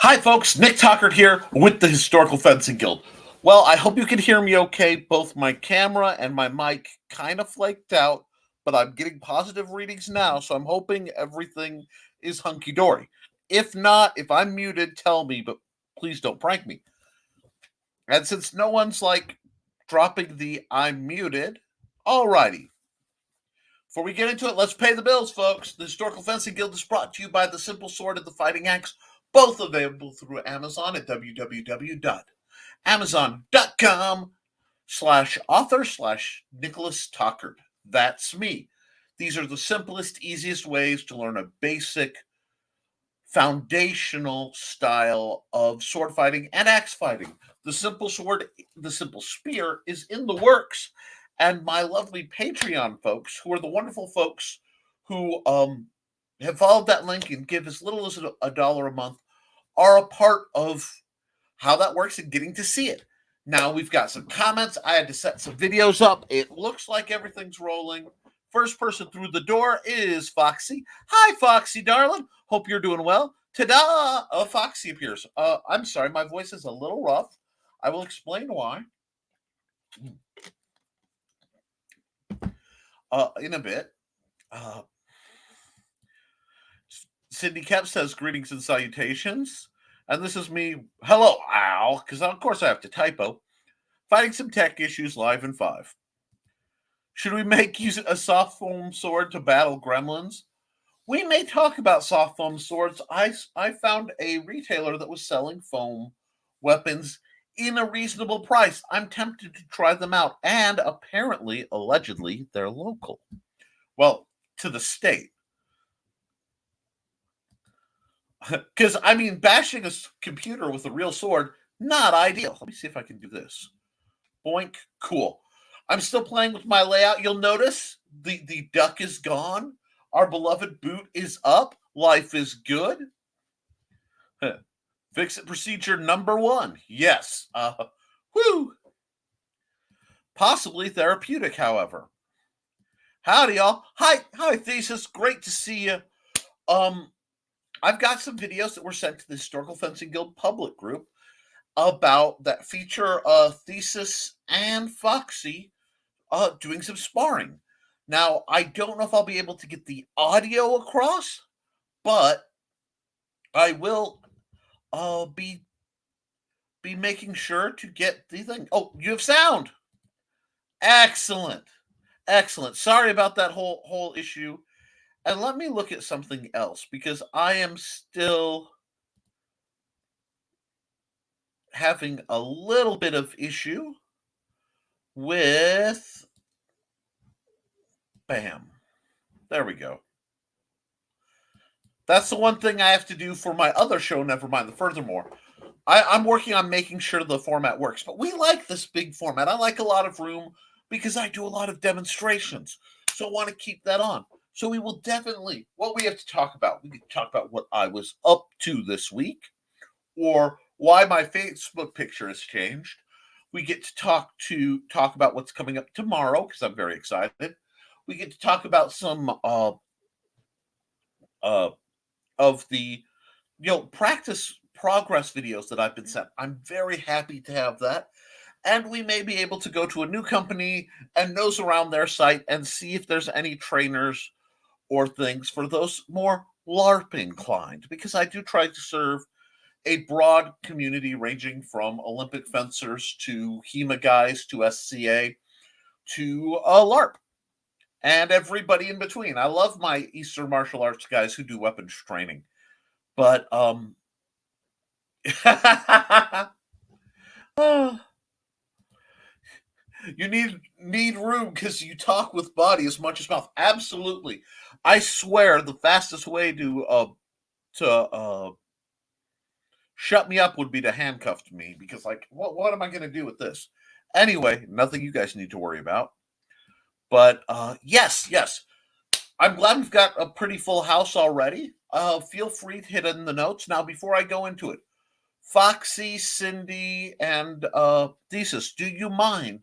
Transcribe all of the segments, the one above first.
Hi, folks. Nick Tockert here with the Historical Fencing Guild. Well, I hope you can hear me okay. Both my camera and my mic kind of flaked out, but I'm getting positive readings now, so I'm hoping everything is hunky dory. If not, if I'm muted, tell me, but please don't prank me. And since no one's dropping the I'm muted, alrighty. Before we get into it, let's pay the bills, folks. The Historical Fencing Guild is brought to you by the Simple Sword and the Fighting Axe, both available through Amazon at www.amazon.com/author/Nicholas Tockert. That's me. These are the simplest, easiest ways to learn a basic, foundational style of sword fighting and axe fighting. The simple sword, the simple spear is in the works. And my lovely Patreon folks, who are the wonderful folks who have followed that link and give as little as $1 a month, are a part of how that works and getting to see it. Now we've got some comments. I had to set some videos up. It looks like everything's rolling. First person through the door is Foxy. Hi, Foxy, darling. Hope you're doing well. Ta-da! Foxy appears. I'm sorry, my voice is a little rough. I will explain why. In a bit. Cindy Kemp says greetings and salutations. And this is me. Hello, Al, because of course I have to typo. Fighting some tech issues live in 5. Should we make use a soft foam sword to battle gremlins? We may talk about soft foam swords. I found a retailer that was selling foam weapons in a reasonable price. I'm tempted to try them out. And apparently, allegedly, they're local. Well, to the state. Because, I mean, bashing a computer with a real sword, not ideal. Let me see if I can do this. Boink. Cool. I'm still playing with my layout. You'll notice the duck is gone. Our beloved boot is up. Life is good. Fix-it procedure number 1. Yes. Woo. Possibly therapeutic, however. Howdy, y'all. Hi, Thesis. Great to see you. I've got some videos that were sent to the Historical Fencing Guild public group about that feature Thesis and Foxy doing some sparring. Now, I don't know if I'll be able to get the audio across, but I will be making sure to get the thing. Oh, you have sound. Excellent. Sorry about that whole issue. And let me look at something else because I am still having a little bit of issue with bam. There we go. That's the one thing I have to do for my other show, never mind the furthermore. I'm working on making sure the format works, but we like this big format. I like a lot of room because I do a lot of demonstrations. So I want to keep that on. So we will definitely, what we have to talk about, we can talk about what I was up to this week or why my Facebook picture has changed. We get to talk about what's coming up tomorrow because I'm very excited. We get to talk about some of the practice progress videos that I've been sent. I'm very happy to have that. And we may be able to go to a new company and nose around their site and see if there's any trainers or things for those more LARP inclined, because I do try to serve a broad community ranging from Olympic fencers to HEMA guys to SCA to LARP and everybody in between. I love my Eastern martial arts guys who do weapons training. But you need room because you talk with body as much as mouth. Absolutely. I swear the fastest way to shut me up would be to handcuff me because what am I going to do with this? Anyway, nothing you guys need to worry about. But yes. I'm glad we've got a pretty full house already. Feel free to hit in the notes. Now, before I go into it, Foxy, Cindy, and Thesis, do you mind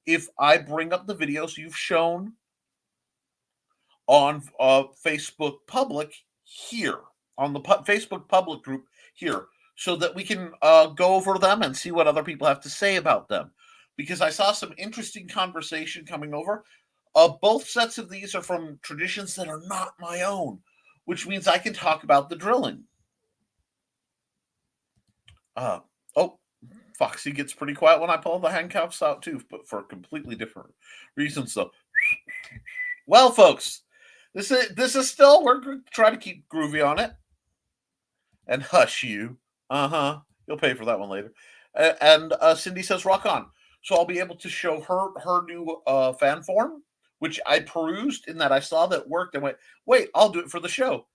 if I bring up the videos you've shown on Facebook public here, on the Facebook public group here, so that we can go over them and see what other people have to say about them. Because I saw some interesting conversation coming over. Both sets of these are from traditions that are not my own, which means I can talk about the drilling. Oh, Foxy gets pretty quiet when I pull the handcuffs out too, but for completely different reasons. So, well, folks, this is still, we're trying to keep groovy on it. And hush you, you'll pay for that one later. And Cindy says, "Rock on." So I'll be able to show her new fan form, which I perused in that I saw that worked and went, wait, I'll do it for the show.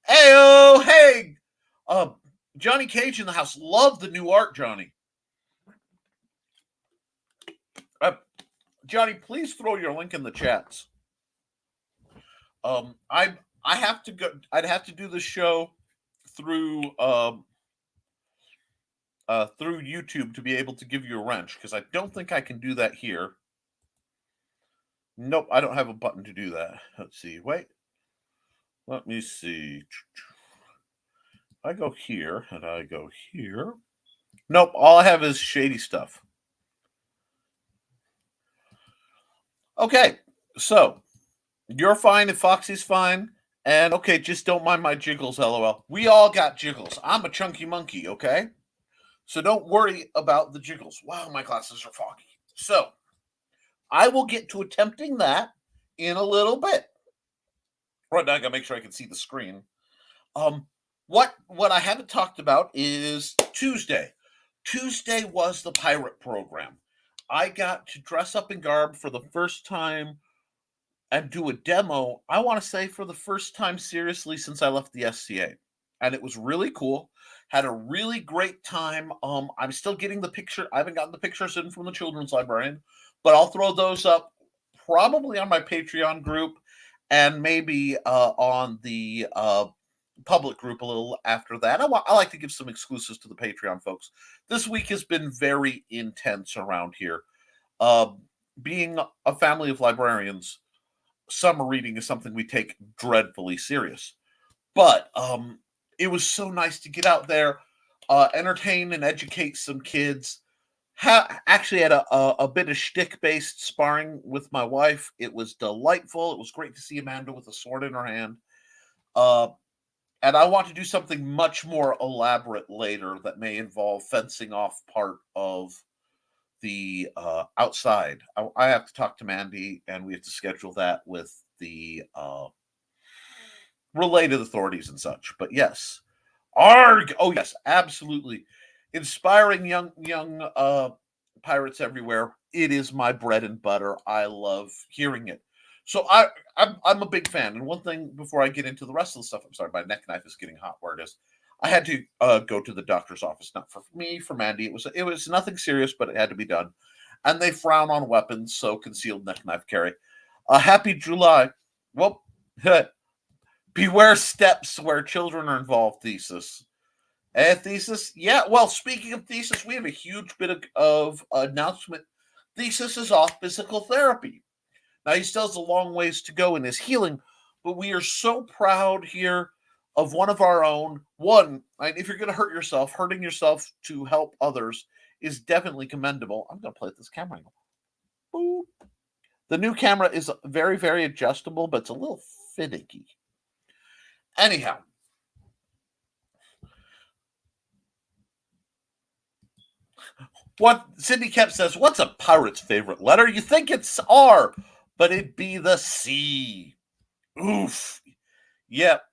Heyo, hey, Johnny Cage in the house. Love the new art, Johnny. Johnny, please throw your link in the chats. I have to go. I'd have to do the show through through YouTube to be able to give you a wrench, because I don't think I can do that here. Nope, I don't have a button to do that. Let's see. Wait. Let me see. I go here and I go here. Nope, all I have is shady stuff. Okay, so you're fine if Foxy's fine. And okay, just don't mind my jiggles, lol. We all got jiggles. I'm a chunky monkey, okay? So don't worry about the jiggles. Wow, my glasses are foggy. So I will get to attempting that in a little bit. Right now, I gotta make sure I can see the screen. What I haven't talked about is Tuesday. Tuesday was the pirate program. I got to dress up in garb for the first time and do a demo. I want to say for the first time seriously since I left the SCA, and it was really cool. Had a really great time. I'm still getting the picture. I haven't gotten the pictures in from the children's librarian, but I'll throw those up probably on my Patreon group and maybe on the public group a little after that. I like to give some exclusives to the Patreon folks. This week has been very intense around here. Being a family of librarians, summer reading is something we take dreadfully serious. But it was so nice to get out there, entertain and educate some kids. Actually had a bit of shtick-based sparring with my wife. It was delightful. It was great to see Amanda with a sword in her hand. And I want to do something much more elaborate later that may involve fencing off part of the outside. I have to talk to Mandy, and we have to schedule that with the related authorities and such. But yes, arg! Oh yes, absolutely. Inspiring young pirates everywhere. It is my bread and butter. I love hearing it. So I'm a big fan. And one thing before I get into the rest of the stuff, I'm sorry, my neck knife is getting hot where it is. I had to go to the doctor's office, not for me, for Mandy. It was nothing serious, but it had to be done. And they frown on weapons, so concealed neck knife carry. Happy July. Well, beware steps where children are involved, Thesis. Thesis? Yeah, well, speaking of Thesis, we have a huge bit of announcement. Thesis is off physical therapy. Now, he still has a long ways to go in his healing, but we are so proud here of one of our own. One, if you're going to hurt yourself, hurting yourself to help others is definitely commendable. I'm going to play with this camera angle. Boop. The new camera is very, very adjustable, but it's a little finicky. Anyhow, what Cindy Kemp says, what's a pirate's favorite letter? You think it's R, but it'd be the C. Oof. Yep.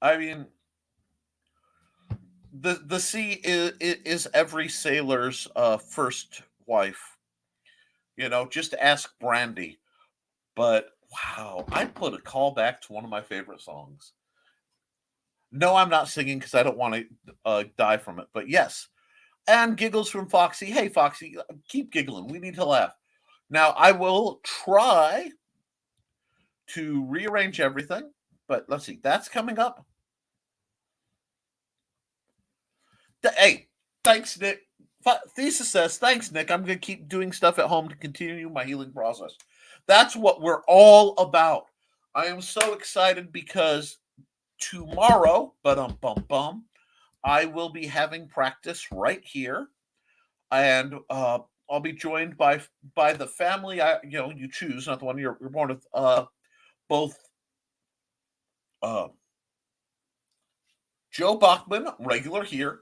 I mean, the C is every sailor's first wife. You know, just ask Brandy. But wow, I put a call back to one of my favorite songs. No, I'm not singing because I don't want to die from it. But yes, and giggles from Foxy. Hey, Foxy, keep giggling. We need to laugh. Now, I will try to rearrange everything, but let's see. That's coming up. Hey, thanks, Nick. Thesis says, thanks, Nick. I'm going to keep doing stuff at home to continue my healing process. That's what we're all about. I am so excited because tomorrow, I will be having practice right here, and I'll be joined by the family. You choose, not the one you're born with. Both uh, Joe Bachman, regular here,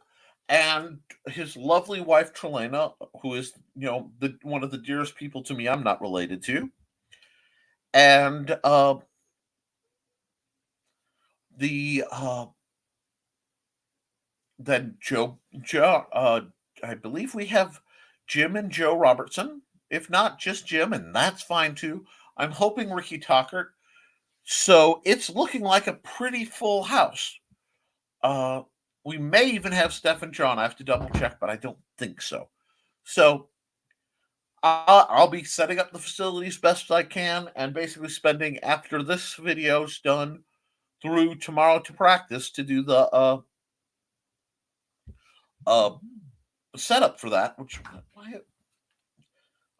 and his lovely wife Trelena, who is one of the dearest people to me. I'm not related to, and the then Joe. I believe we have Jim and Joe Robertson. If not, just Jim, and that's fine too. I'm hoping Ricky Talkert. So it's looking like a pretty full house. We may even have Steph and John. I have to double check, but I don't think so. So I'll be setting up the facilities best I can, and basically spending after this video's done through tomorrow to practice to do the setup for that. Which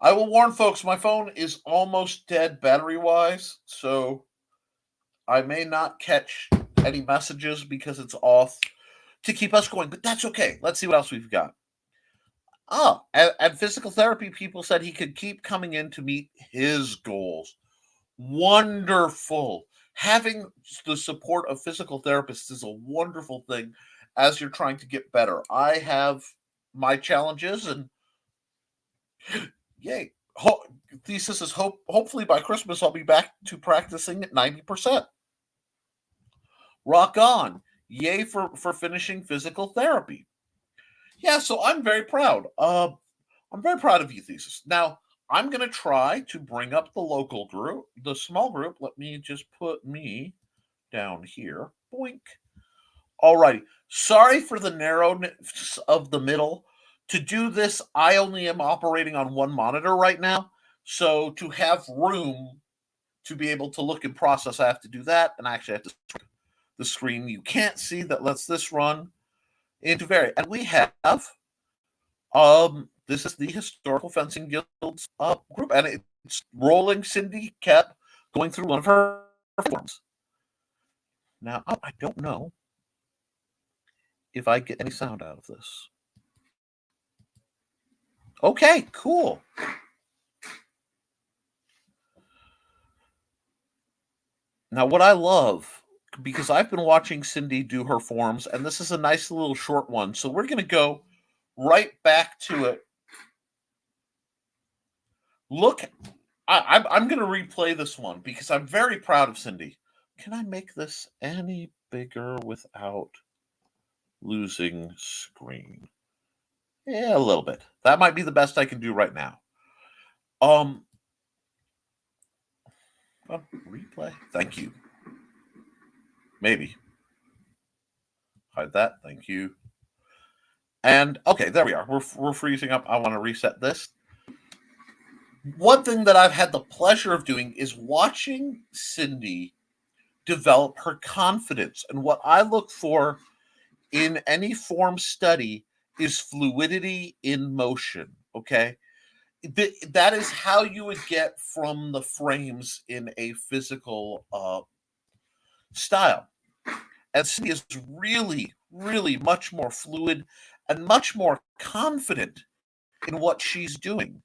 I will warn folks, my phone is almost dead battery wise, so I may not catch any messages because it's off to keep us going, but that's okay. Let's see what else we've got. At physical therapy, people said he could keep coming in to meet his goals. Wonderful. Having the support of physical therapists is a wonderful thing as you're trying to get better. I have my challenges, and yay. Thesis is hopefully by Christmas I'll be back to practicing at 90%. Rock on. Yay for finishing physical therapy. Yeah, so I'm very proud. I'm very proud of you, Thesis. Now, I'm going to try to bring up the local group, the small group. Let me just put me down here. Boink. Alrighty. Sorry for the narrowness of the middle. To do this, I only am operating on one monitor right now. So to have room to be able to look and process, I have to do that. And I actually have to the screen you can't see that lets this run into vary. And we have this is the Historical Fencing Guild's group, and it's rolling. Cindy kept going through one of her forms. Now I don't know if I get any sound out of this. Okay, cool. Now what I love, because I've been watching Cindy do her forms, and this is a nice little short one, so we're going to go right back to it. Look, I'm going to replay this one because I'm very proud of Cindy. Can I make this any bigger without losing screen? Yeah, a little bit. That might be the best I can do right now. Replay. Thank you. Maybe. Hide that. Thank you. And okay, there we are. We're freezing up. I want to reset this. One thing that I've had the pleasure of doing is watching Cindy develop her confidence. And what I look for in any form study is fluidity in motion. Okay. That is how you would get from the frames in a physical style. And Cindy is really, really much more fluid and much more confident in what she's doing.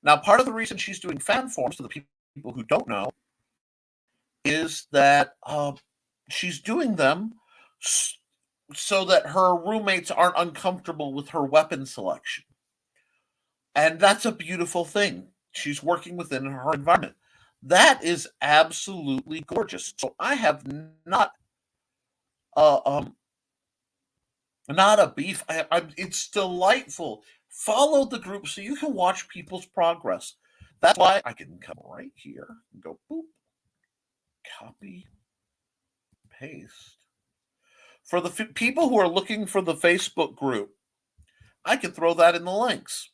Now, part of the reason she's doing fan forms, to the people who don't know, is that she's doing them so that her roommates aren't uncomfortable with her weapon selection. And that's a beautiful thing. She's working within her environment. That is absolutely gorgeous. So I have not a beef. It's delightful. Follow the group so you can watch people's progress. That's why I can come right here and go boop, copy, paste. For the people who are looking for the Facebook group, I can throw that in the links.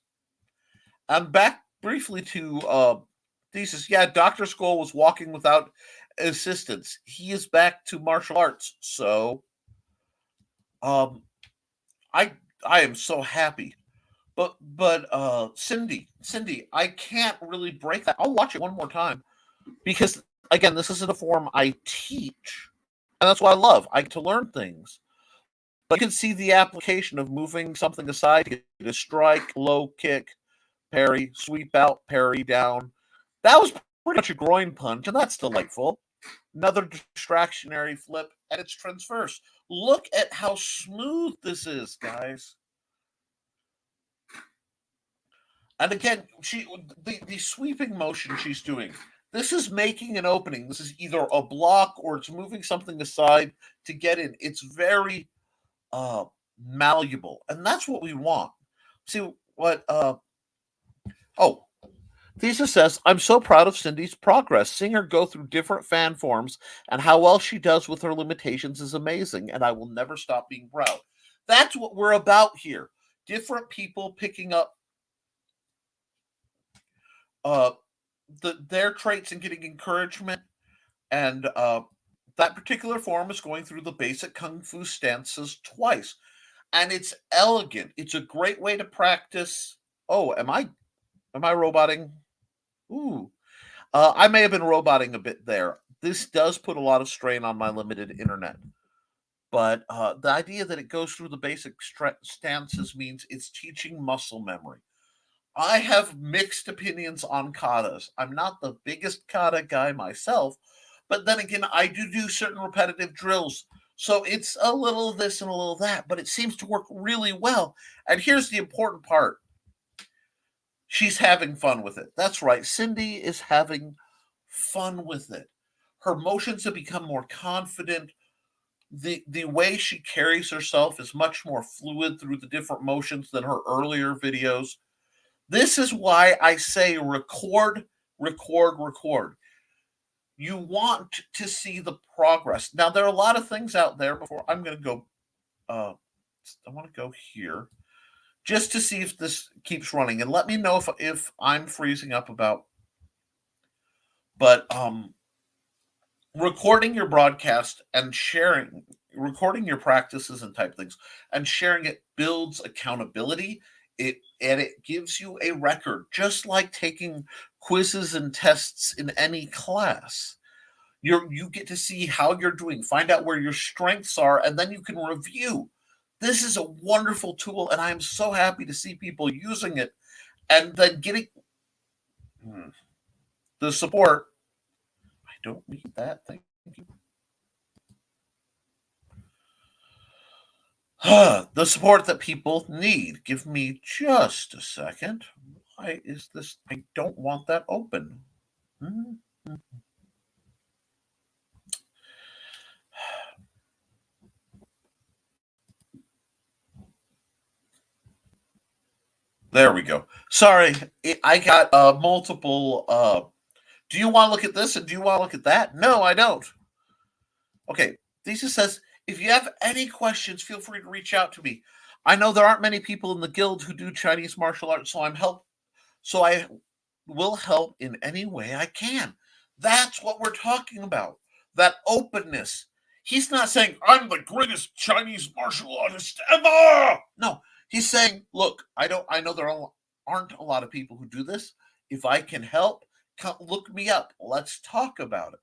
I'm back briefly to Thesis. Yeah, Dr. Skoll was walking without assistance. He is back to martial arts. So I am so happy. But Cindy, I can't really break that. I'll watch it one more time because again, this isn't a form I teach, and that's what I love. I get to learn things. But you can see the application of moving something aside to get a strike, low kick, parry, sweep out, parry down. That was pretty much a groin punch, and that's delightful. Another distractionary flip, and it's transverse. Look at how smooth this is, guys. And again, the sweeping motion she's doing, this is making an opening. This is either a block or it's moving something aside to get in. It's very malleable, and that's what we want. See what? Thesa says, I'm so proud of Cindy's progress. Seeing her go through different fan forms and how well she does with her limitations is amazing, and I will never stop being proud. That's what we're about here. Different people picking up their traits and getting encouragement, and that particular form is going through the basic kung fu stances twice, and it's elegant. It's a great way to practice. Oh, am I roboting? Ooh, I may have been roboting a bit there. This does put a lot of strain on my limited internet, but the idea that it goes through the basic stances means it's teaching muscle memory. I have mixed opinions on katas. I'm not the biggest kata guy myself, but then again, I do certain repetitive drills. So it's a little this and a little that, but it seems to work really well. And here's the important part. She's having fun with it. That's right. Cindy is having fun with it. Her motions have become more confident. The way she carries herself is much more fluid through the different motions than her earlier videos. This is why I say record, record, record. You want to see the progress. Now, there are a lot of things out there before I'm going to go. I want to go here just to see if this keeps running, and let me know if I'm freezing up about. But recording your broadcast and recording your practices and type things and sharing it builds accountability. It gives you a record, just like taking quizzes and tests in any class. You get to see how you're doing, find out where your strengths are, and then you can review. This is a wonderful tool, and I am so happy to see people using it and then getting the support. I don't need that. Thank you. The support that people need. Give me just a second. Why is this? I don't want that open. There we go. Sorry, I got multiple. Do you want to look at this and do you want to look at that? No, I don't. Okay, Lisa says, if you have any questions, feel free to reach out to me. I know there aren't many people in the guild who do Chinese martial arts, so I will help in any way I can. That's what we're talking about. That openness. He's not saying, I'm the greatest Chinese martial artist ever. No, he's saying, look, I know there aren't a lot of people who do this. If I can help, look me up. Let's talk about it.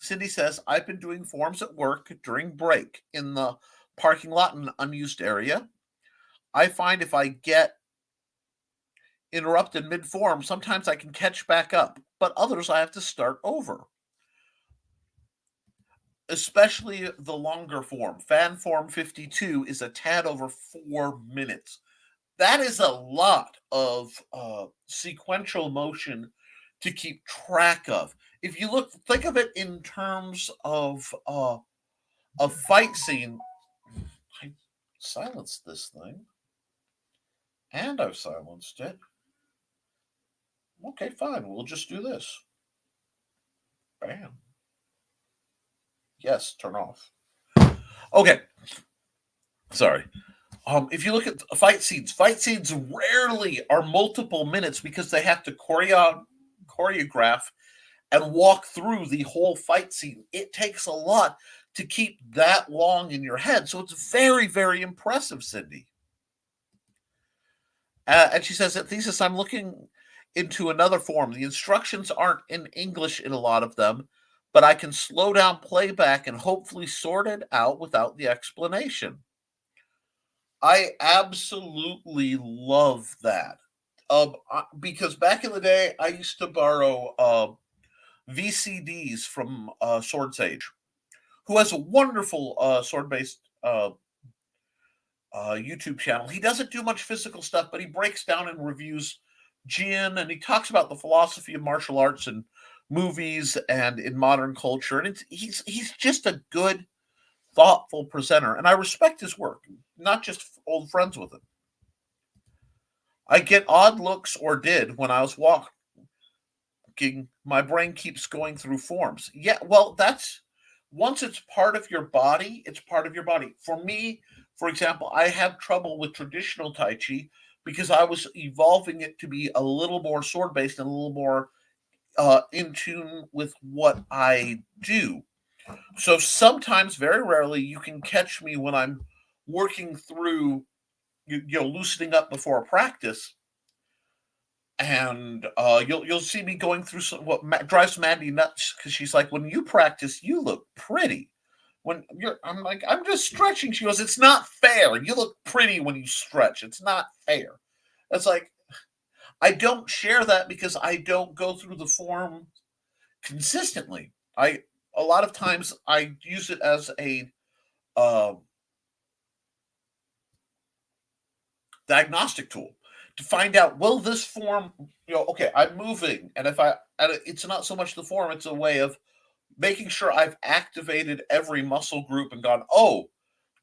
Cindy says, I've been doing forms at work during break in the parking lot in an unused area. I find if I get interrupted mid-form, sometimes I can catch back up, but others I have to start over. Especially the longer form. Fan form 52 is a tad over 4 minutes. That is a lot of sequential motion to keep track of. If you think of it in terms of a fight scene. I silenced this thing. And I've silenced it. Okay, fine. We'll just do this. Bam. Yes, turn off. Okay. Sorry. If you look at fight scenes rarely are multiple minutes because they have to choreograph and walk through the whole fight scene. It takes a lot to keep that long in your head. So it's very, very impressive, Cindy. And she says, at thesis, I'm looking into another form. The instructions aren't in English in a lot of them, but I can slow down playback and hopefully sort it out without the explanation. I absolutely love that. Because back in the day, I used to borrow VCDs from Sword Sage, who has a wonderful sword-based YouTube channel. He doesn't do much physical stuff, but he breaks down and reviews Jin, and he talks about the philosophy of martial arts and movies and in modern culture. And he's just a good, thoughtful presenter, and I respect his work. Not just old friends with him. I get odd looks, or did, when I was walking. My brain keeps going through forms. Yeah, well, that's once it's part of your body, it's part of your body. For me, for example, I have trouble with traditional Tai Chi because I was evolving it to be a little more sword based and a little more in tune with what I do. So sometimes, very rarely, you can catch me when I'm working through, loosening up before a practice, and you'll see me going through what drives Mandy nuts because she's like, when you practice, you look pretty. I'm like, I'm just stretching. She goes, it's not fair. You look pretty when you stretch. It's not fair. It's like I don't share that because I don't go through the form consistently. A lot of times I use it as a uh, diagnostic tool to find out, will this form, okay, I'm moving, and it's not so much the form, it's a way of making sure I've activated every muscle group and gone, oh,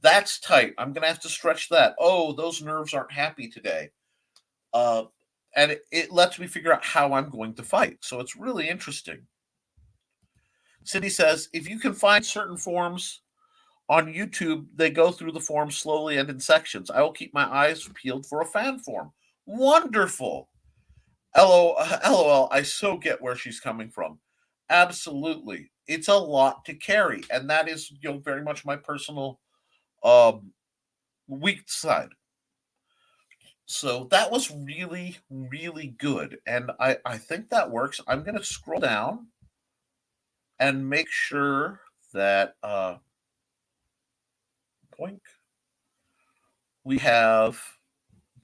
that's tight, I'm gonna have to stretch that. Oh, those nerves aren't happy today. uh and it lets me figure out how I'm going to fight, so it's really interesting. Cindy says, if you can find certain forms on YouTube, they go through the form slowly and in sections. I will keep my eyes peeled for a fan form. Wonderful. LOL. I so get where she's coming from. Absolutely. It's a lot to carry. And that is, very much my personal um, weak side. So that was really, really good. And I think that works. I'm going to scroll down and make sure that boink, we have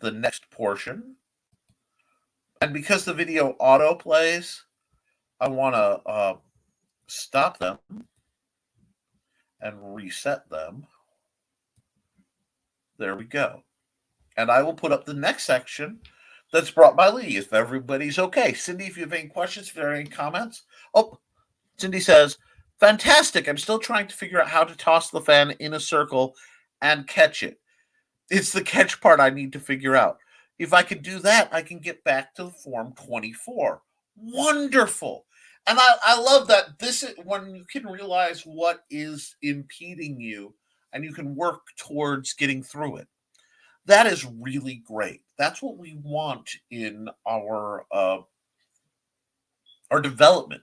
the next portion. And because the video auto plays, I want to stop them and reset them. There we go. And I will put up the next section that's brought by Lee, if everybody's okay. Cindy, if you have any questions, if there are any comments. Oh, Cindy says, fantastic. I'm still trying to figure out how to toss the fan in a circle and catch it. It's the catch part I need to figure out. If I can do that, I can get back to form 24. Wonderful. And I love that this is when you can realize what is impeding you and you can work towards getting through it. That is really great. That's what we want in our development.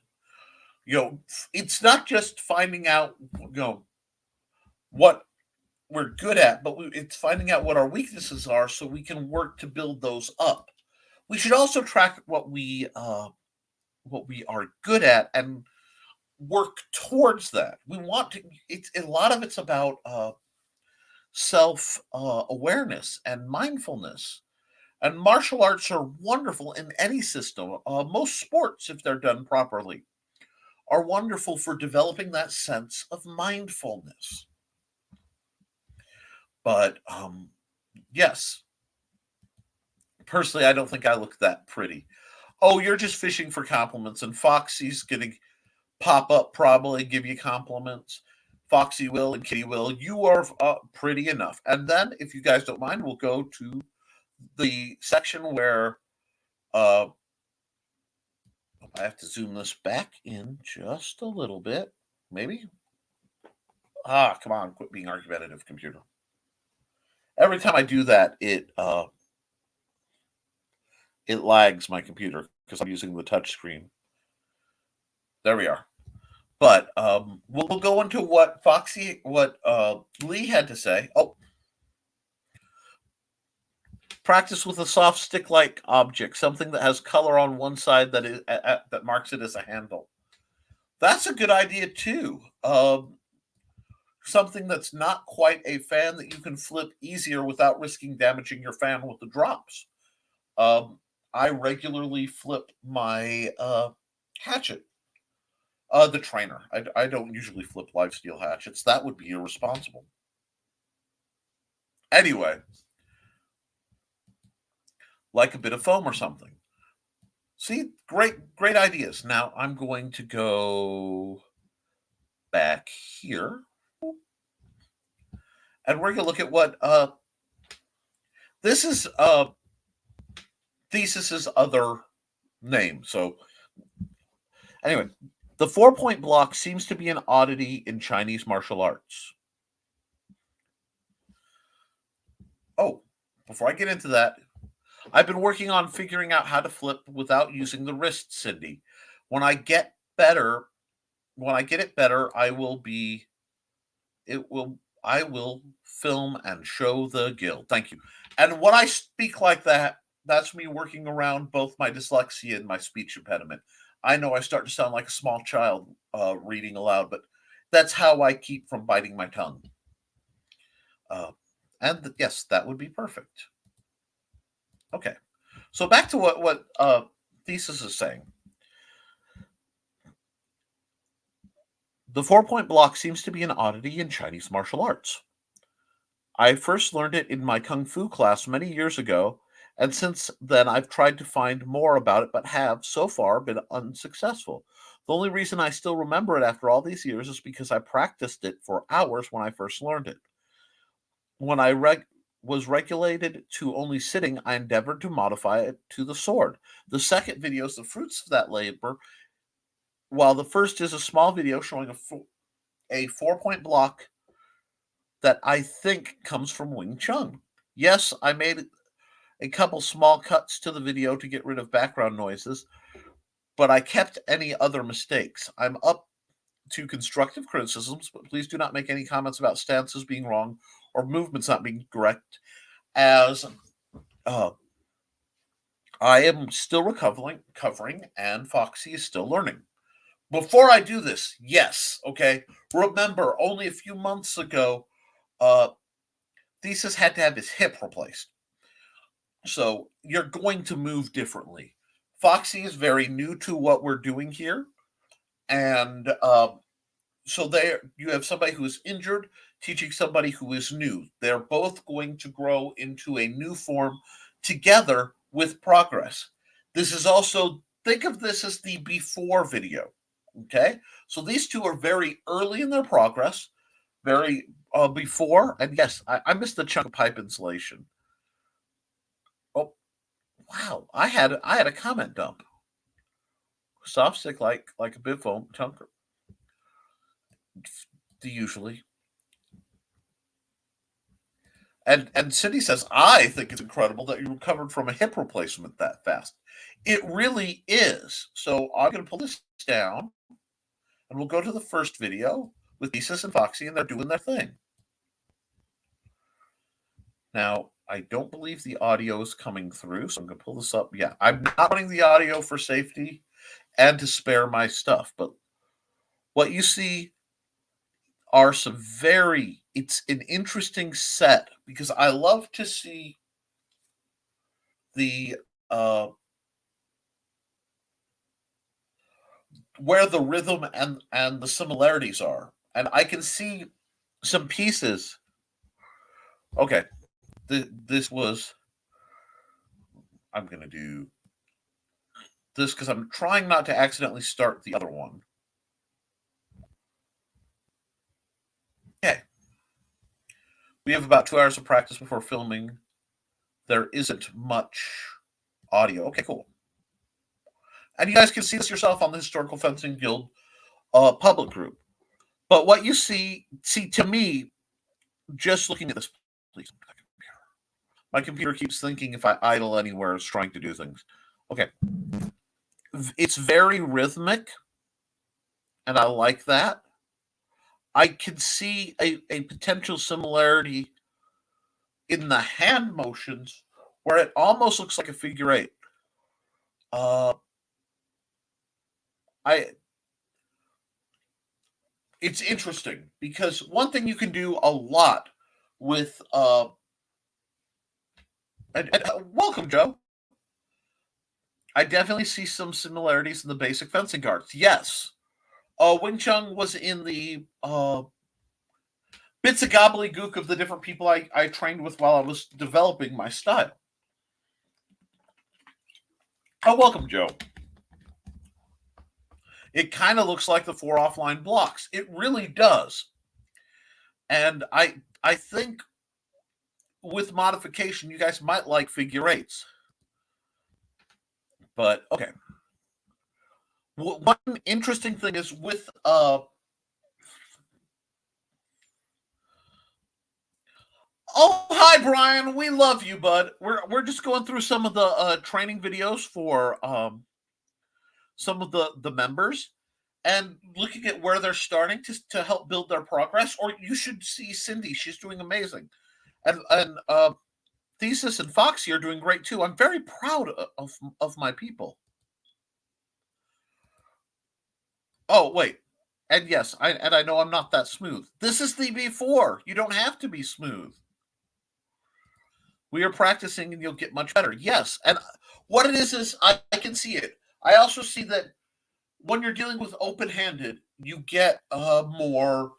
It's not just finding out, what we're good at, but it's finding out what our weaknesses are so we can work to build those up. We should also track what we are good at and work towards that. We want to. It's a lot of it's about self awareness and mindfulness. And martial arts are wonderful in any system. Most sports, if they're done properly, are wonderful for developing that sense of mindfulness. But yes, personally, I don't think I look that pretty. Oh, you're just fishing for compliments, and Foxy's going to pop up probably, give you compliments. Foxy will and Kitty will. You are pretty enough. And then, if you guys don't mind, we'll go to the section where I have to zoom this back in just a little bit. Maybe. Come on, quit being argumentative, computer. Every time I do that, it lags my computer because I'm using the touch screen. There we are. But we'll go into what Lee had to say. Oh, practice with a soft stick-like object, something that has color on one side that marks it as a handle. That's a good idea too. something that's not quite a fan that you can flip easier without risking damaging your fan with the drops. I regularly flip my hatchet, the trainer. I don't usually flip live steel hatchets. That would be irresponsible. Anyway, like a bit of foam or something. See, great ideas. Now I'm going to go back here, and we're going to look at what this is. Thesis's other name. So anyway, the 4-point block seems to be an oddity in Chinese martial arts. Oh, before I get into that, I've been working on figuring out how to flip without using the wrist, Cindy. When I get better, I will film and show the guild. Thank you. And when I speak like that, that's me working around both my dyslexia and my speech impediment. I know I start to sound like a small child reading aloud, but that's how I keep from biting my tongue. Yes, that would be perfect. Okay, so back to what Thesis is saying. The 4-point block seems to be an oddity in Chinese martial arts. I first learned it in my kung fu class many years ago, and since then I've tried to find more about it, but have, so far, been unsuccessful. The only reason I still remember it after all these years is because I practiced it for hours when I first learned it. When I was regulated to only sitting, I endeavored to modify it to the sword. The second video is the fruits of that labor, while the first is a small video showing a 4-point block that I think comes from Wing Chun. Yes, I made a couple small cuts to the video to get rid of background noises, but I kept any other mistakes. I'm up to constructive criticisms, but please do not make any comments about stances being wrong or movements not being correct, as I am still recovering, and Foxy is still learning. Before I do this, yes, okay, remember, only a few months ago, Thesis had to have his hip replaced. So you're going to move differently. Foxy is very new to what we're doing here. And so there you have somebody who is injured teaching somebody who is new. They're both going to grow into a new form together with progress. This is also, think of this as the before video. Okay, so these two are very early in their progress, very before. And yes, I missed the chunk of pipe insulation. Oh, wow! I had a comment dump. Soft stick like a bib foam chunk. Usually. And Cindy says, I think it's incredible that you recovered from a hip replacement that fast. It really is. So I'm going to pull this down, and we'll go to the first video with Thesis and Foxy, and they're doing their thing. Now, I don't believe the audio is coming through, so I'm going to pull this up. Yeah, I'm not running the audio for safety and to spare my stuff, but what you see are some it's an interesting set, because I love to see the where the rhythm and the similarities are, and I can see some pieces. Okay, this was. I'm going to do this because I'm trying not to accidentally start the other one. Okay. We have about 2 hours of practice before filming. There isn't much audio. Okay, cool. And you guys can see this yourself on the Historical Fencing Guild public group. But what you see to me, just looking at this, please. My computer keeps thinking if I idle anywhere, it's trying to do things. Okay. It's very rhythmic, and I like that. I can see a potential similarity in the hand motions where it almost looks like a figure eight. I it's interesting because one thing you can do a lot with welcome, Joe. I definitely see some similarities in the basic fencing arts. Yes. Wing Chun was in the bits of gobbledygook of the different people I trained with while I was developing my style. Oh, welcome, Joe. It kind of looks like the 4 offline blocks. It really does. And I think with modification, you guys might like figure eights. But okay. One interesting thing is with oh, hi Brian. We love you, bud. We're just going through some of the training videos for some of the members and looking at where they're starting to help build their progress. Or you should see Cindy; she's doing amazing, and Thesis and Foxy are doing great too. I'm very proud of my people. Oh wait, and yes, I know I'm not that smooth. This is the before. You don't have to be smooth. We are practicing, and you'll get much better. Yes, and what it is I can see it. I also see that when you're dealing with open-handed, you get more.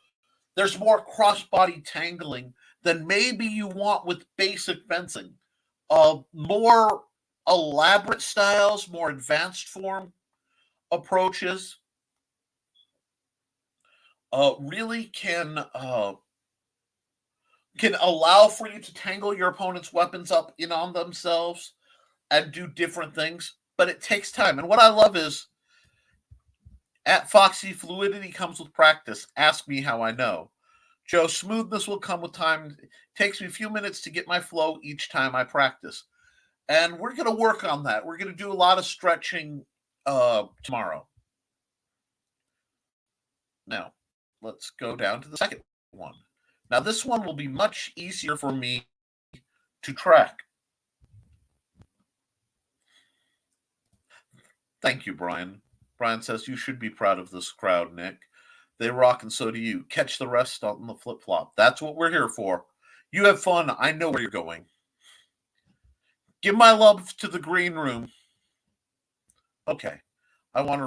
There's more cross-body tangling than maybe you want with basic fencing. More elaborate styles, more advanced form approaches, really can allow for you to tangle your opponent's weapons up in on themselves and do different things. But it takes time. And what I love is at Foxy, fluidity comes with practice. Ask me how I know. Joe, smoothness will come with time. It takes me a few minutes to get my flow each time I practice. And we're going to work on that. We're going to do a lot of stretching tomorrow. Now, let's go down to the second one. Now, this one will be much easier for me to track. Thank you, Brian. Brian says, you should be proud of this crowd, Nick. They rock, and so do you. Catch the rest on the flip flop. That's what we're here for. You have fun. I know where you're going. Give my love to the green room. Okay. I want to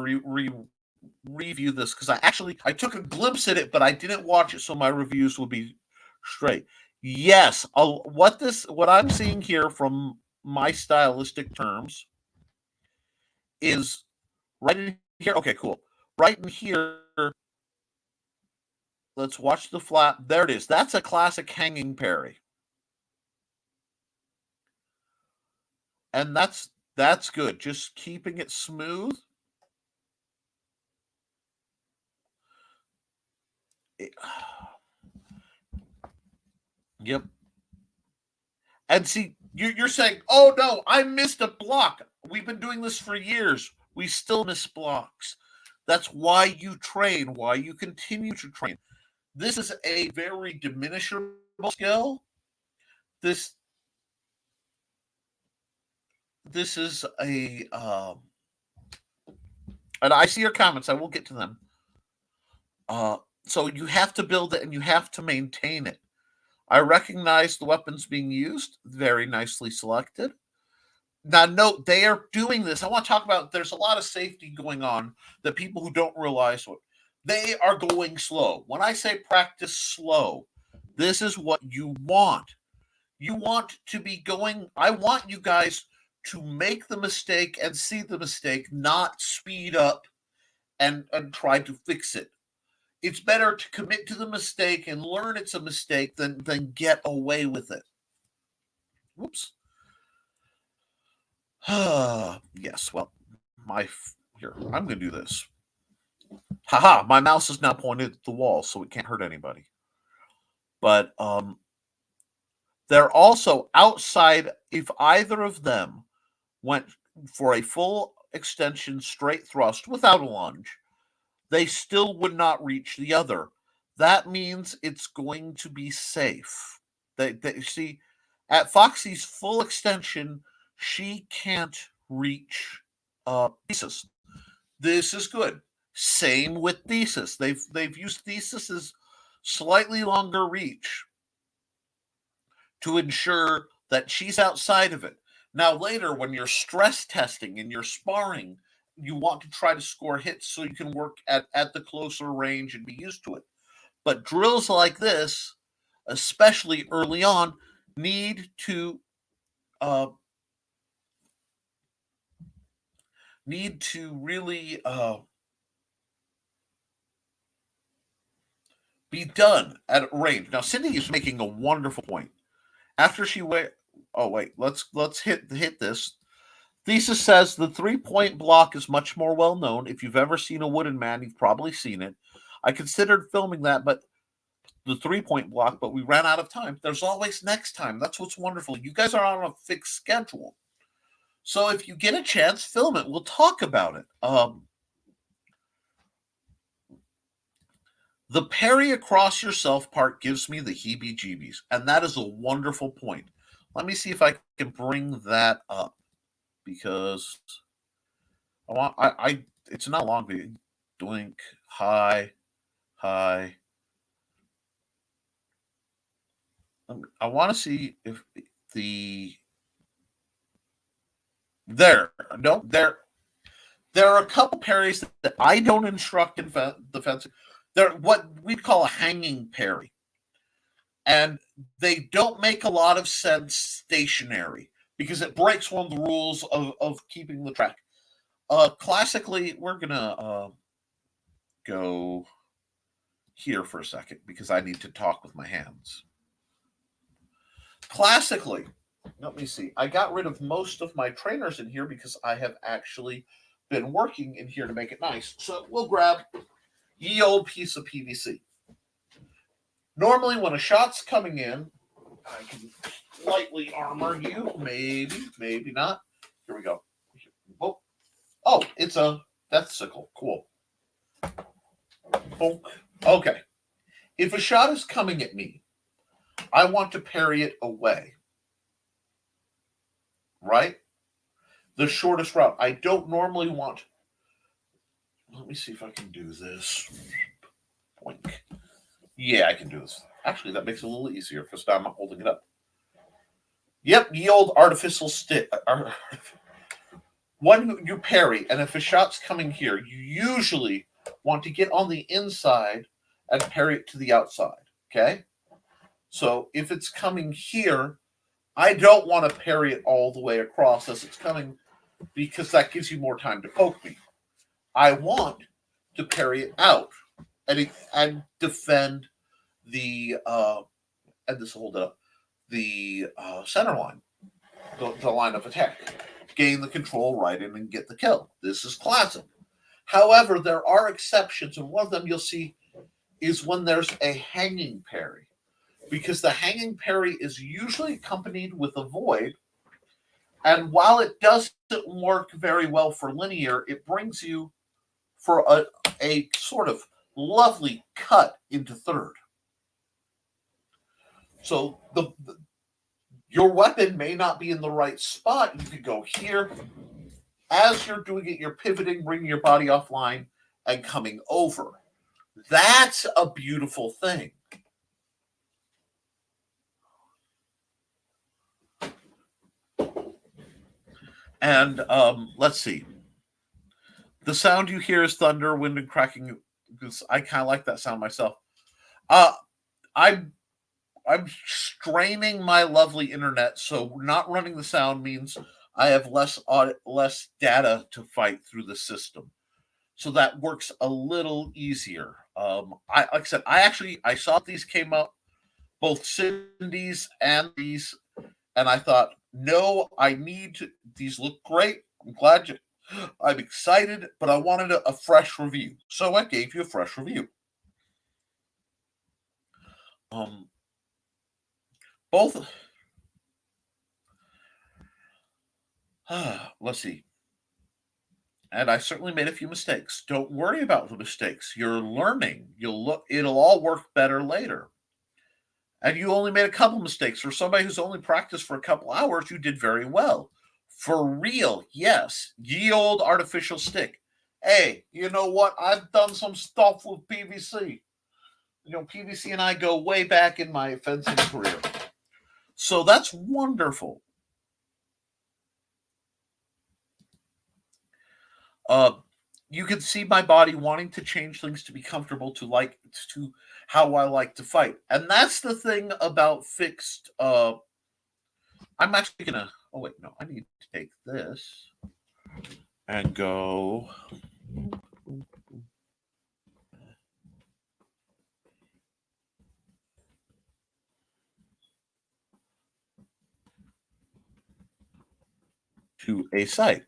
review this because I took a glimpse at it, but I didn't watch it, so my reviews will be straight. Yes, what I'm seeing here from my stylistic terms is right in here. Okay, cool. Right in here. Let's watch the flap. There it is. That's a classic hanging parry. And that's good. Just keeping it smooth. Yep. And see, you're saying, oh no, I missed a block. We've been doing this for years. We still miss blocks. That's why you train, why you continue to train. This is a very diminishable skill. This is a and I see your comments. I will get to them. So you have to build it and you have to maintain it. I recognize the weapons being used, very nicely selected. Now, note they are doing this. I want to talk about there's a lot of safety going on that people who don't realize what they are going slow. When I say practice slow, this is what you want. You want to be going, I want you guys to make the mistake and see the mistake, not speed up and try to fix it. It's better to commit to the mistake and learn it's a mistake than get away with it. Whoops. Yes, well, here, I'm going to do this. Haha, my mouse is now pointed at the wall, so it can't hurt anybody. But they're also outside. If either of them went for a full extension straight thrust without a lunge, they still would not reach the other. That means it's going to be safe. They see, at Foxy's full extension, she can't reach pieces. This is good. Same with thesis. They've used thesis's slightly longer reach to ensure that she's outside of it. Now, later, when you're stress testing and you're sparring, you want to try to score hits so you can work at the closer range and be used to it. But drills like this, especially early on, need to uh, really be done at range. Now, Cindy is making a wonderful point. After she went, oh wait, let's hit this. Thesis says the 3-point block is much more well known. If you've ever seen a wooden man, you've probably seen it. I considered filming that, but the 3-point block, but we ran out of time. There's always next time. That's what's wonderful. You guys are on a fixed schedule. So if you get a chance, film it. We'll talk about it. The parry across yourself part gives me the heebie-jeebies, and that is a wonderful point. Let me see if I can bring that up, because it's not a long video. Doink, high. I want to see if there are a couple parries that I don't instruct in defense. They're what we call a hanging parry. And they don't make a lot of sense stationary because it breaks one of the rules of keeping the track. Classically, we're going to go here for a second because I need to talk with my hands. Classically, let me see. I got rid of most of my trainers in here because I have actually been working in here to make it nice. So we'll grab ye old piece of PVC. Normally, when a shot's coming in, I can lightly armor you. Maybe not. Here we go. Oh, it's a death sickle. Cool. Okay. If a shot is coming at me, I want to parry it away. Right? The shortest route. I don't normally want. Let me see if I can do this. Boink. Yeah, I can do this. Actually, that makes it a little easier because now I'm not holding it up. Yep, the old artificial stick. When you parry, and if a shot's coming here, you usually want to get on the inside and parry it to the outside. Okay? So if it's coming here, I don't want to parry it all the way across as it's coming because that gives you more time to poke me. I want to parry it out and defend the and this will hold it up, the center line, the line of attack, gain the control right in and get the kill. This is classic. However, there are exceptions, and one of them you'll see is when there's a hanging parry, because the hanging parry is usually accompanied with a void, and while it doesn't work very well for linear, it brings you for a sort of lovely cut into third. So your weapon may not be in the right spot. You could go here. As you're doing it, you're pivoting, bringing your body offline, and coming over. That's a beautiful thing. And let's see. The sound you hear is thunder, wind, and cracking. I kind of like that sound myself. I'm straining my lovely internet, so not running the sound means I have less data to fight through the system. So that works a little easier. Like I said, I saw these came up, both Cindy's and these, and I thought, no, these look great. I'm excited, but I wanted a fresh review. So I gave you a fresh review. Both. Let's see. And I certainly made a few mistakes. Don't worry about the mistakes. You're learning. It'll all work better later. And you only made a couple mistakes. For somebody who's only practiced for a couple hours, you did very well. For real, yes. Ye old artificial stick. Hey, you know what? I've done some stuff with PVC. PVC and I go way back in my fencing career. So that's wonderful. You can see my body wanting to change things to be comfortable to how I like to fight. And that's the thing about fixed I'm actually gonna oh wait, no, I need to take this and go to a site.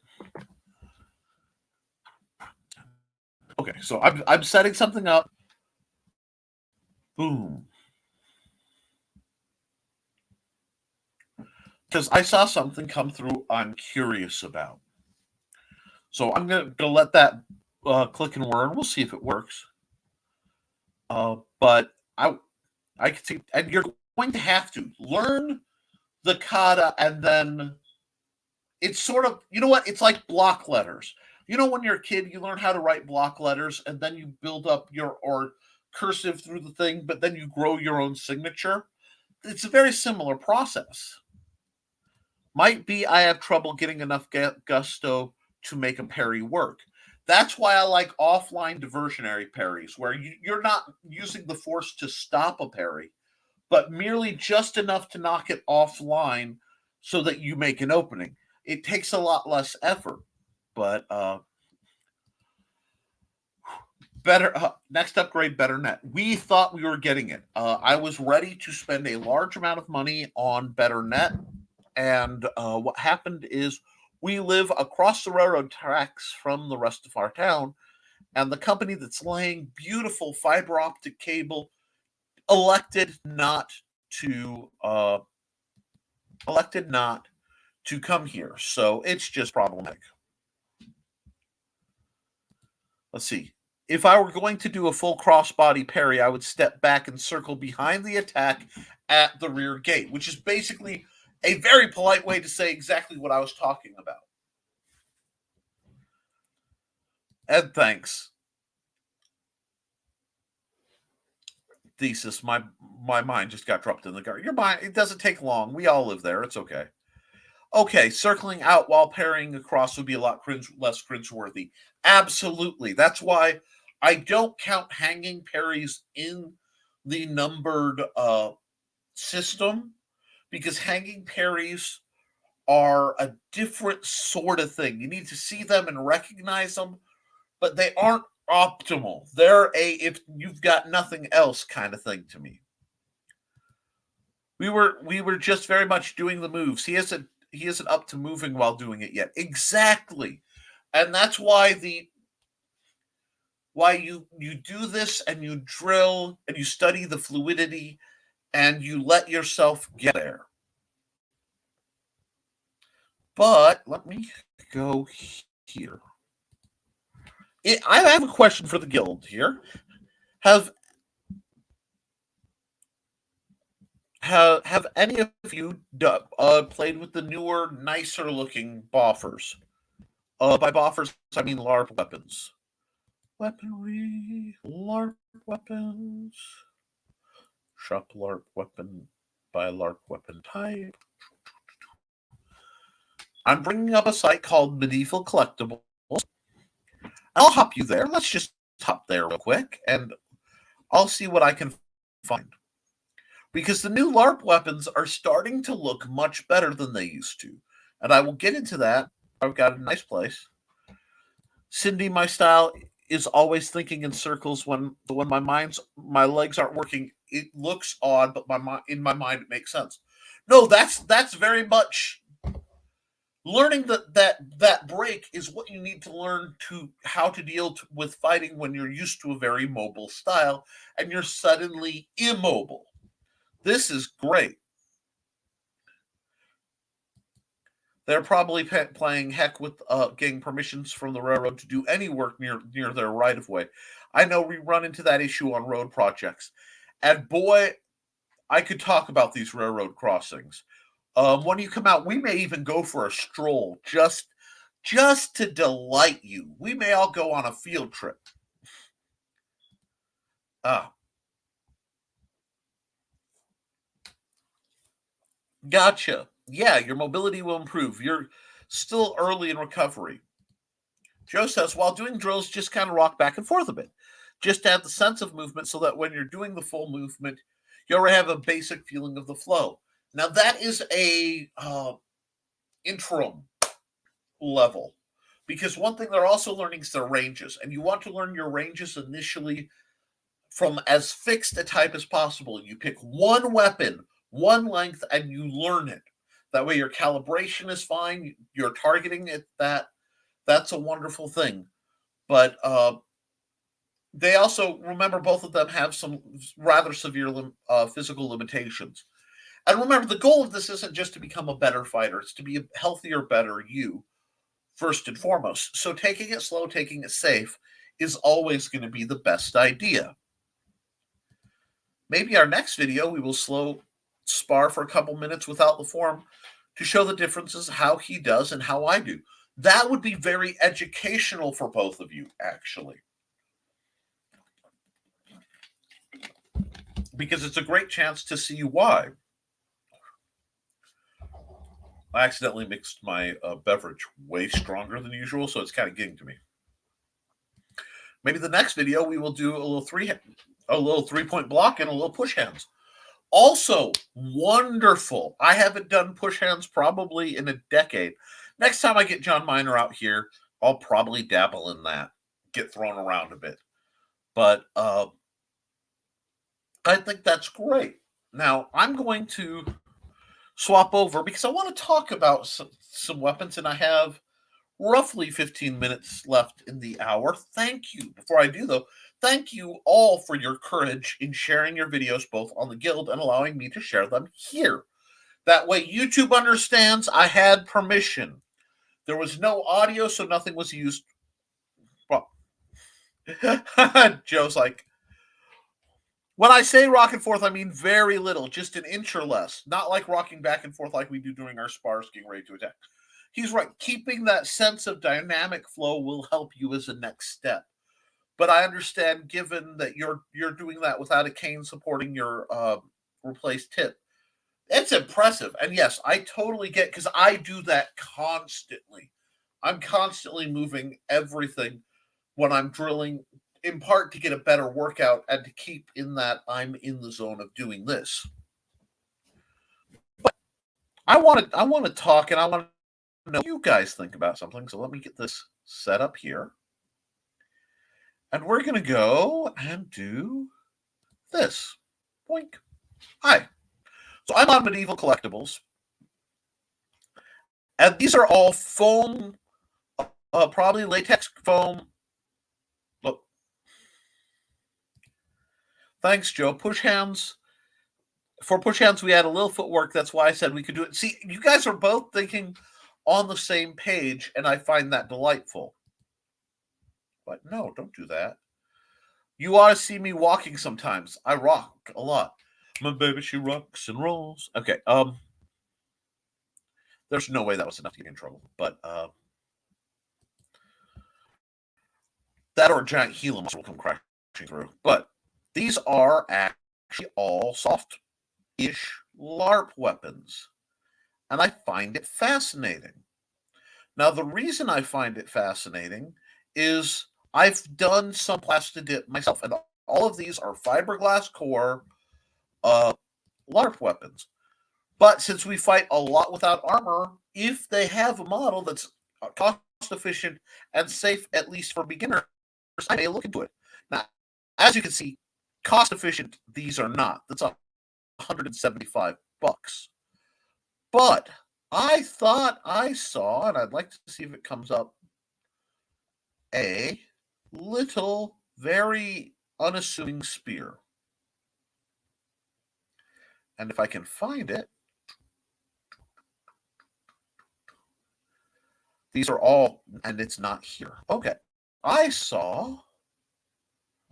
Okay, so I'm setting something up. Boom. Because I saw something come through I'm curious about. So I'm gonna let that click and whir, and we'll see if it works. But I can see, and you're going to have to learn the kata, and then it's sort of, you know what? It's like block letters. When you're a kid, you learn how to write block letters, and then you build up or cursive through the thing, but then you grow your own signature. It's a very similar process. Might be I have trouble getting enough gusto to make a parry work. That's why I like offline diversionary parries, where you're not using the force to stop a parry, but merely just enough to knock it offline so that you make an opening. It takes a lot less effort, but better next upgrade, better net. We thought we were getting it. I was ready to spend a large amount of money on better net, and what happened is we live across the railroad tracks from the rest of our town, and the company that's laying beautiful fiber optic cable elected not to come here. So it's just problematic. Let's see. If I were going to do a full crossbody parry, I would step back and circle behind the attack at the rear gate, which is basically a very polite way to say exactly what I was talking about. Ed, thanks. Thesis, my mind just got dropped in the guard. Your mind, it doesn't take long. We all live there. It's okay. Okay, circling out while parrying across would be a lot less cringeworthy. Absolutely. That's why I don't count hanging parries in the numbered system, because hanging parries are a different sort of thing. You need to see them and recognize them, but they aren't optimal. They're a if you've got nothing else kind of thing to me. We were just very much doing the moves. He isn't up to moving while doing it yet. Exactly. And that's why you do this, and you drill and you study the fluidity, and you let yourself get there. But let me go here. I have a question for the guild here. Have any of you played with the newer, nicer looking boffers? By boffers, I mean LARP weapons. Weaponry, LARP weapons. Shop LARP weapon by LARP weapon type. I'm bringing up a site called Medieval Collectibles. I'll hop you there. Let's just hop there real quick, and I'll see what I can find. Because the new LARP weapons are starting to look much better than they used to. And I will get into that. I've got a nice place. Cindy, my style is always thinking in circles when my legs aren't working. It looks odd, but in my mind it makes sense. No, that's very much learning that break is what you need to learn to how to deal with fighting when you're used to a very mobile style and you're suddenly immobile. This is great. They're probably playing heck with getting permissions from the railroad to do any work near their right of way. I know we run into that issue on road projects, and boy, I could talk about these railroad crossings. When you come out, we may even go for a stroll just just to delight you. We may all go on a field trip. Gotcha. Yeah, your mobility will improve. You're still early in recovery. Joe says, while doing drills, just kind of rock back and forth a bit. Just to have the sense of movement so that when you're doing the full movement, you already have a basic feeling of the flow. Now, that is a interim level. Because one thing they're also learning is their ranges. And you want to learn your ranges initially from as fixed a type as possible. You pick one weapon, one length, and you learn it. That way your calibration is fine. You're targeting it that's a wonderful thing. But they also, remember, both of them have some rather severe physical limitations. And remember, the goal of this isn't just to become a better fighter. It's to be a healthier, better you, first and foremost. So taking it slow, taking it safe is always going to be the best idea. Maybe our next video, we will slow spar for a couple minutes without the form to show the differences, how he does and how I do. That would be very educational for both of you, actually. Because it's a great chance to see why. I accidentally mixed my beverage way stronger than usual, so it's kind of getting to me. Maybe the next video we will do a little 3-point block and a little push hands. Also wonderful. I haven't done push hands probably in a decade. Next time I get John Miner out here, I'll probably dabble in that, get thrown around a bit. But I think that's great. Now, I'm going to swap over because I want to talk about some weapons, and I have roughly 15 minutes left in the hour. Thank you. Before I do, though, thank you all for your courage in sharing your videos both on the Guild and allowing me to share them here. That way, YouTube understands I had permission. There was no audio, so nothing was used. Well, Joe's like, when I say rock and forth, I mean very little, just an inch or less. Not like rocking back and forth like we do during our spars getting ready to attack. He's right. Keeping that sense of dynamic flow will help you as a next step. But I understand, given that you're doing that without a cane supporting your replaced tip, it's impressive. And yes, I totally get, because I do that constantly. I'm constantly moving everything when I'm drilling, in part to get a better workout and to keep in that I'm in the zone of doing this. But I want to talk, and I want to know what you guys think about something. So let me get this set up here. And we're going to go and do this. Boink. Hi. So I'm on Medieval Collectibles. And these are all foam, probably latex foam. Look. Thanks, Joe. Push hands. For push hands, we had a little footwork. That's why I said we could do it. See, you guys are both thinking on the same page, and I find that delightful. But no, don't do that. You ought to see me walking sometimes. I rock a lot. My baby, she rocks and rolls. Okay, there's no way that was enough to get in trouble. But that or a giant Gila monster will come crashing through. But these are actually all soft-ish LARP weapons. And I find it fascinating. Now, the reason I find it fascinating is I've done some plastidip myself, and all of these are fiberglass core LARP weapons. But since we fight a lot without armor, if they have a model that's cost efficient and safe, at least for beginners, I may look into it. Now, as you can see, cost efficient, these are not. That's $175. But I thought I saw, and I'd like to see if it comes up, a little, very unassuming spear. And if I can find it, these are all, and it's not here. Okay. I saw,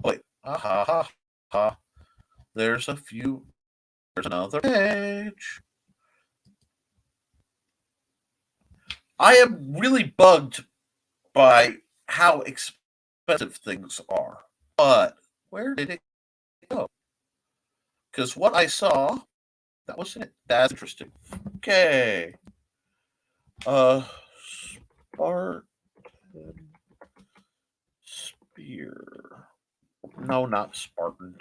wait, there's a few, there's another page. I am really bugged by how expensive things are. But where did it go? Because what I saw, that was it. That's interesting. Okay. Spartan Spear. No, not Spartan.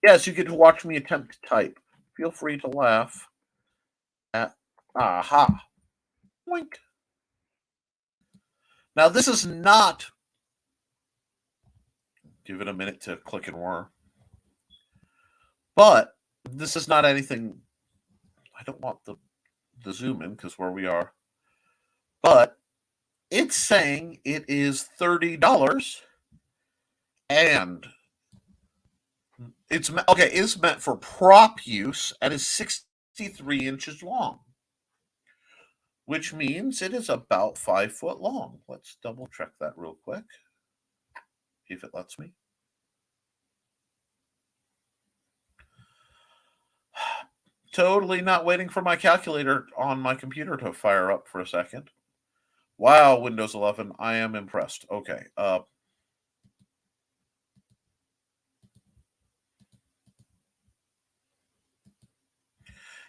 Yes, you get to watch me attempt to type. Feel free to laugh at. Aha. Wink. Now, this is not. Give it a minute to click and whir. But this is not anything. I don't want the zoom in because where we are. But it's saying it is $30 and it's okay. It's meant for prop use and is 63 inches long, which means it is about 5 foot long. Let's double check that real quick, if it lets me. Totally not waiting for my calculator on my computer to fire up for a second. Wow, Windows 11, I am impressed. Okay.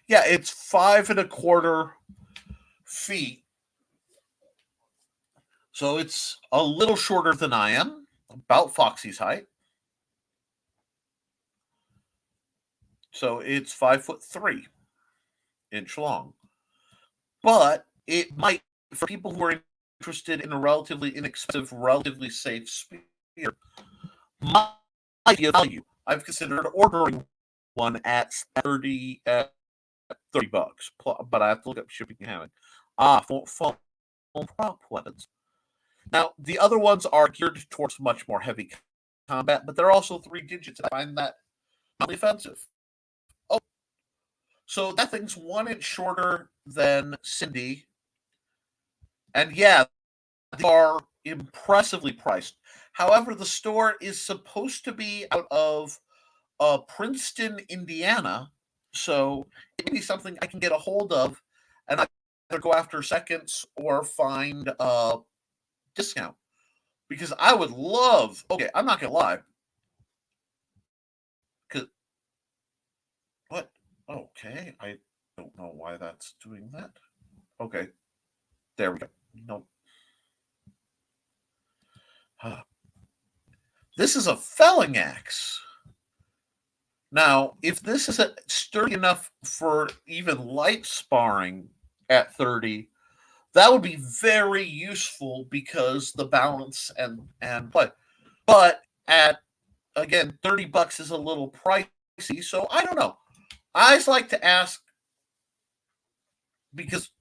Yeah, it's 5.25 feet. So it's a little shorter than I am, about Foxy's height. So it's 5'3" long. But it might, for people who are interested in a relatively inexpensive, relatively safe spear, might be of value. I've considered ordering one at 30 bucks, but I have to look up shipping and handling. Foam prop weapons. Now, the other ones are geared towards much more heavy combat, but they're also 3 digits, and I find that really offensive. Oh, so that thing's 1 inch shorter than Cindy. And yeah, they are impressively priced. However, the store is supposed to be out of Princeton, Indiana. So it may be something I can get a hold of and either go after seconds or find a discount. Because I would love, okay, I'm not going to lie. Because, what? Okay, I don't know why that's doing that. Okay, there we go. Nope. This is a felling axe. Now, if this is sturdy enough for even light sparring at 30, that would be very useful because the balance and play. But at again, $30 is a little pricey, so I don't know. I always like to ask because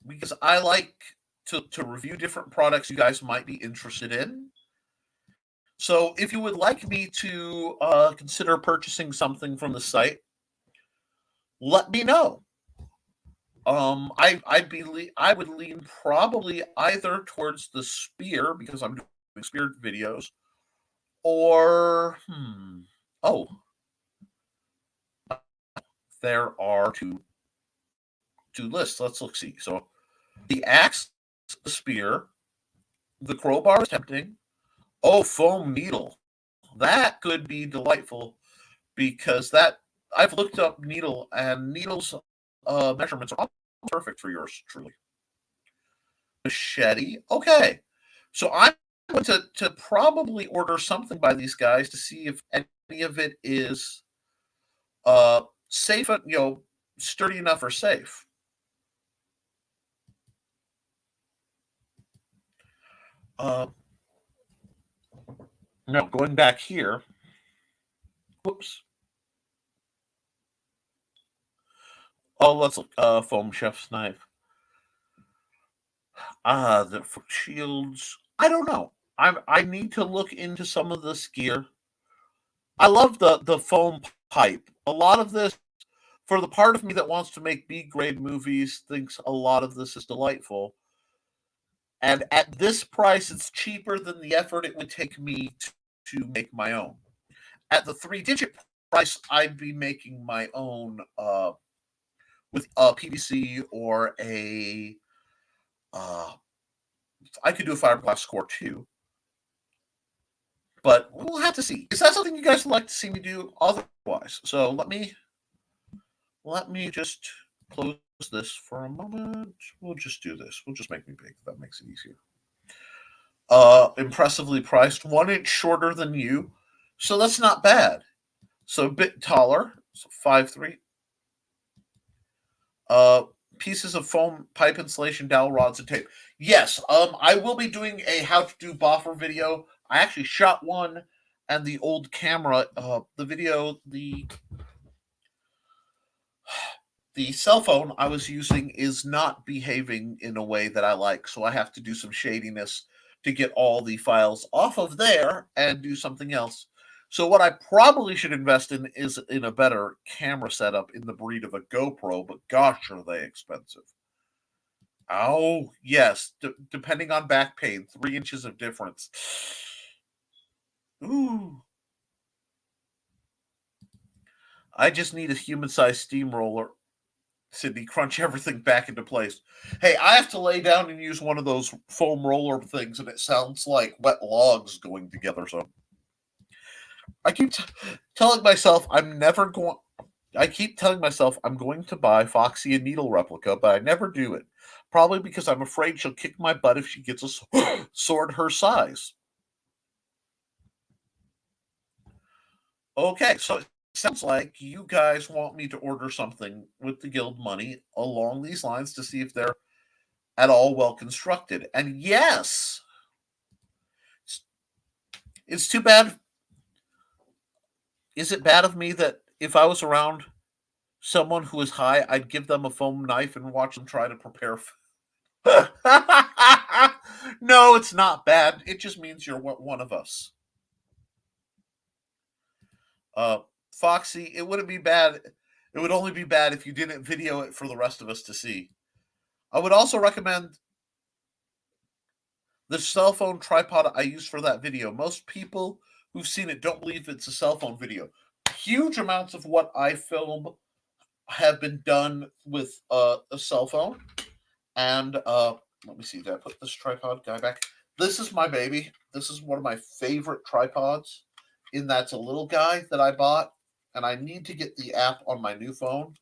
because I like to review different products you guys might be interested in. So if you would like me to consider purchasing something from the site, let me know. I would lean probably either towards the spear because I'm doing spear videos, or oh, there are two lists. Let's look see. So the axe, the spear, the crowbar is tempting. Oh, foam needle, that could be delightful because that I've looked up needle and needles measurements are perfect for yours truly. Machete. Okay. So I'm going to probably order something by these guys to see if any of it is safe, sturdy enough or safe. Now going back here. Whoops. Oh, let's look. Foam chef's knife. The shields. I don't know. I need to look into some of this gear. I love the foam pipe. A lot of this, for the part of me that wants to make B grade movies, thinks a lot of this is delightful. And at this price, it's cheaper than the effort it would take me to make my own. At the 3 digit price, I'd be making my own with a PVC or a, I could do a fiberglass core too. But we'll have to see. Is that something you guys would like to see me do otherwise? So let me just close this for a moment. We'll just do this. We'll just make me big. That makes it easier. Impressively priced, 1 inch shorter than you, so that's not bad. So a bit taller, so 5'3". Pieces of foam, pipe insulation, dowel rods, and tape. Yes, I will be doing a how to do boffer video. I actually shot one, and the old camera, the video, the cell phone I was using is not behaving in a way that I like, so I have to do some shadiness to get all the files off of there and do something else. So what I probably should invest in is in a better camera setup in the breed of a GoPro, but gosh, are they expensive. Oh, yes, depending on back pain, 3 inches of difference. Ooh. I just need a human-sized steamroller. Sydney, crunch everything back into place. Hey, I have to lay down and use one of those foam roller things, and it sounds like wet logs going together. So I keep telling myself I'm never going. I keep telling myself I'm going to buy Foxy a needle replica, but I never do it. Probably because I'm afraid she'll kick my butt if she gets a sword her size. Okay, so it sounds like you guys want me to order something with the guild money along these lines to see if they're at all well constructed. And yes, it's too bad. Is it bad of me that if I was around someone who is high, I'd give them a foam knife and watch them try to prepare? No, it's not bad. It just means you're one of us. Foxy, it wouldn't be bad. It would only be bad if you didn't video it for the rest of us to see. I would also recommend the cell phone tripod I used for that video. Most people who've seen it don't believe it's a cell phone video. Huge amounts of what I film have been done with a cell phone. And let me see, did I put this tripod guy back? This is my baby. This is one of my favorite tripods. In that's a little guy that I bought. And I need to get the app on my new phone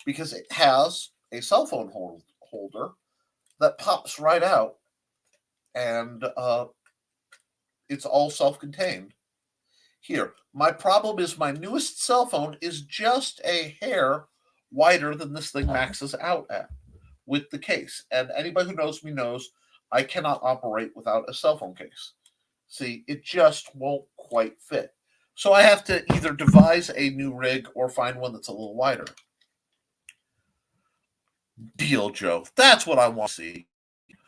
because it has a cell phone holder that pops right out. And it's all self-contained. Here, my problem is my newest cell phone is just a hair wider than this thing maxes out at with the case. And anybody who knows me knows I cannot operate without a cell phone case. See, it just won't quite fit. So I have to either devise a new rig or find one that's a little wider. Deal, Joe. That's what I want to see.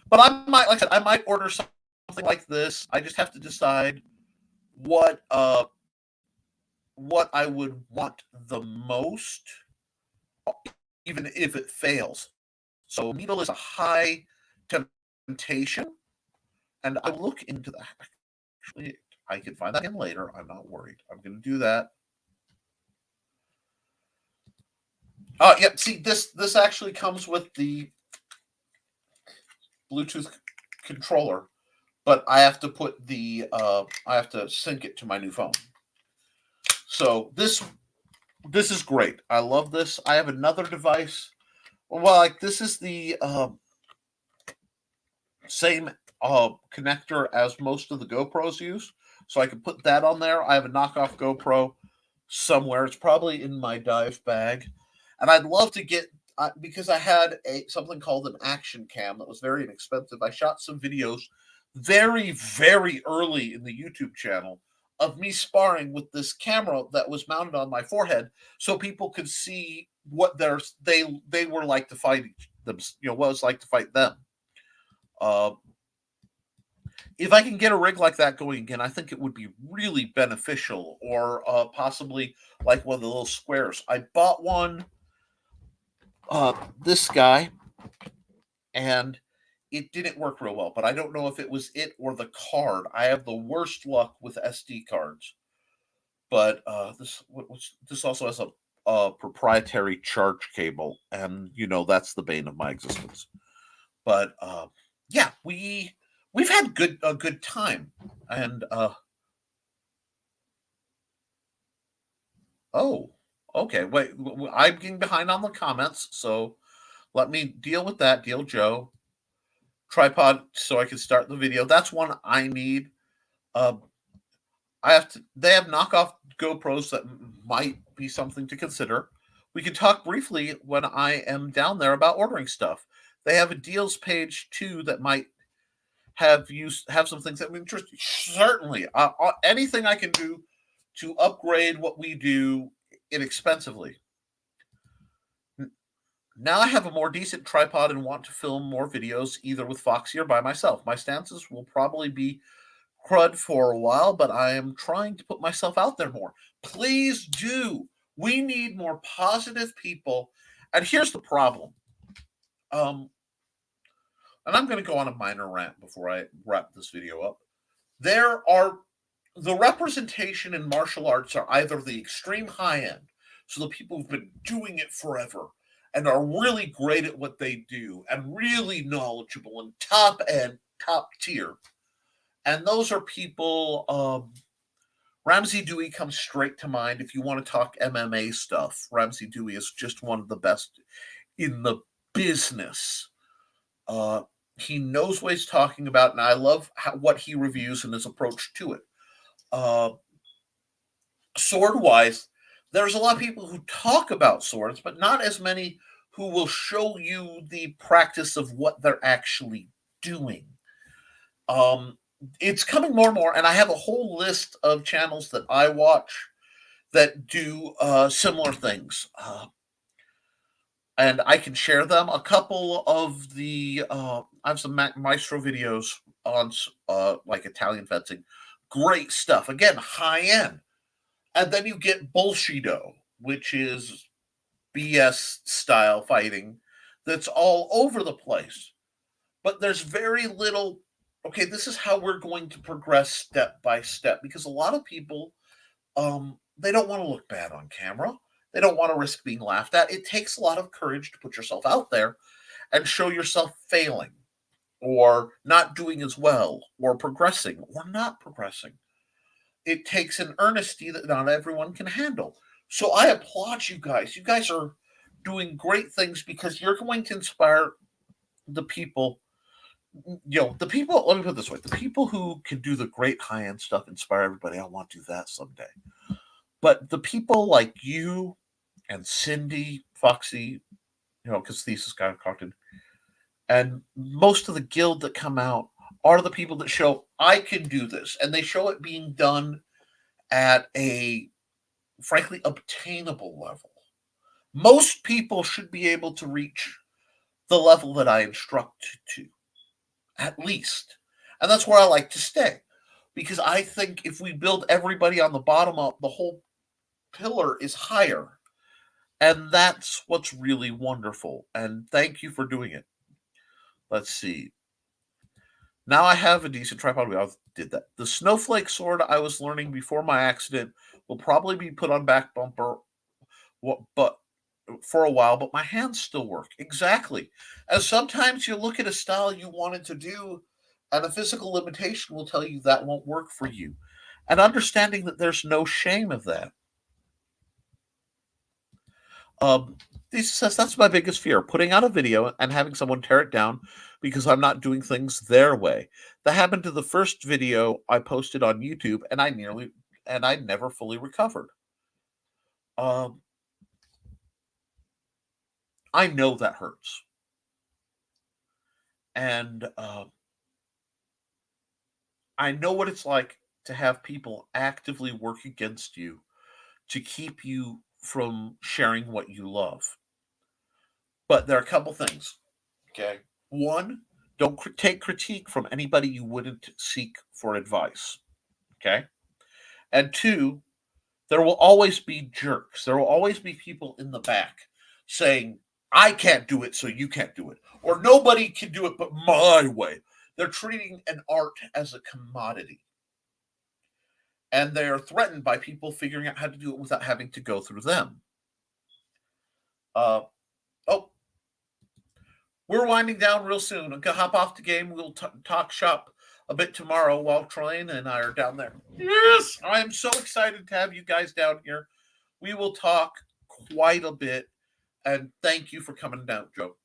But I might, like I said, I might order something like this. I just have to decide what I would want the most, even if it fails. So needle is a high temptation, and I will look into that. Actually, I can find that in later. I'm not worried. I'm going to do that. Yeah. See, this actually comes with the Bluetooth controller, but I have to put the I have to sync it to my new phone. So this is great. I love this. I have another device. Well, like this is the same connector as most of the GoPros use, so I can put that on there. I have a knockoff GoPro somewhere. It's probably in my dive bag, and I'd love to get because I had something called an action cam that was very inexpensive. I shot some videos very, very early in the YouTube channel of me sparring with this camera that was mounted on my forehead, so people could see what they were like to fight them. What it was like to fight them. If I can get a rig like that going again, I think it would be really beneficial, or possibly like one of the little squares. I bought one, this guy, and it didn't work real well, but I don't know if it was it or the card. I have the worst luck with SD cards. But this also has proprietary charge cable, and that's the bane of my existence. But yeah, we've had a good time, and oh, okay. Wait, I'm getting behind on the comments, so let me deal with that. Deal, Joe. Tripod, so I can start the video. That's one I need. Uh, I have to. They have knockoff GoPros that might be something to consider. We can talk briefly when I am down there about ordering stuff. They have a deals page too that might have some things that would interest you. Certainly, anything I can do to upgrade what we do inexpensively. Now I have a more decent tripod and want to film more videos either with Foxy or by myself. My stances will probably be crud for a while, but I am trying to put myself out there more. Please do. We need more positive people. And here's the problem. And I'm going to go on a minor rant before I wrap this video up. The representation in martial arts are either the extreme high end, so the people who've been doing it forever and are really great at what they do and really knowledgeable and top end, top tier. And those are people. Ramsey Dewey comes straight to mind. If you want to talk MMA stuff, Ramsey Dewey is just one of the best in the business. He knows what he's talking about, and I love what he reviews and his approach to it. Sword wise, there's a lot of people who talk about swords, but not as many who will show you the practice of what they're actually doing. It's coming more and more, and I have a whole list of channels that I watch that do similar things. And I can share them. A couple of the I have some Maestro videos on like Italian fencing. Great stuff. Again, high end. And then you get Bullshido, which is BS style fighting that's all over the place. But there's very little, okay, this is how we're going to progress step by step, because a lot of people they don't want to look bad on camera. They don't want to risk being laughed at. It takes a lot of courage to put yourself out there and show yourself failing or not doing as well or progressing or not progressing. It takes an earnesty that not everyone can handle. So I applaud you guys. You guys are doing great things because you're going to inspire the people. The people, let me put it this way, the people who can do the great high end stuff inspire everybody. I want to do that someday. But the people like you and Cindy, Foxy, because Thesis got concocted, and most of the guild that come out are the people that show I can do this, and they show it being done at a frankly obtainable level. Most people should be able to reach the level that I instruct to, at least. And that's where I like to stay. Because I think if we build everybody on the bottom up, the whole pillar is higher. And that's what's really wonderful. And thank you for doing it. Let's see. Now I have a decent tripod. We all did that. The snowflake sword I was learning before my accident will probably be put on back bumper, but for a while. But my hands still work exactly. As sometimes you look at a style you wanted to do, and a physical limitation will tell you that won't work for you, and understanding that there's no shame of that. This says that's my biggest fear: putting out a video and having someone tear it down because I'm not doing things their way. That happened to the first video I posted on YouTube, and I never fully recovered. I know that hurts, and I know what it's like to have people actively work against you to keep you from sharing what you love. But there are a couple things. Okay. One, don't take critique from anybody you wouldn't seek for advice. Okay. And two, there will always be jerks. There will always be people in the back saying, I can't do it, so you can't do it. Or nobody can do it but my way. They're treating an art as a commodity. And they're threatened by people figuring out how to do it without having to go through them. Oh, we're winding down real soon. I'm gonna hop off the game. We'll talk shop a bit tomorrow while Trelane and I are down there. Yes, I am so excited to have you guys down here. We will talk quite a bit, and thank you for coming down, Joe.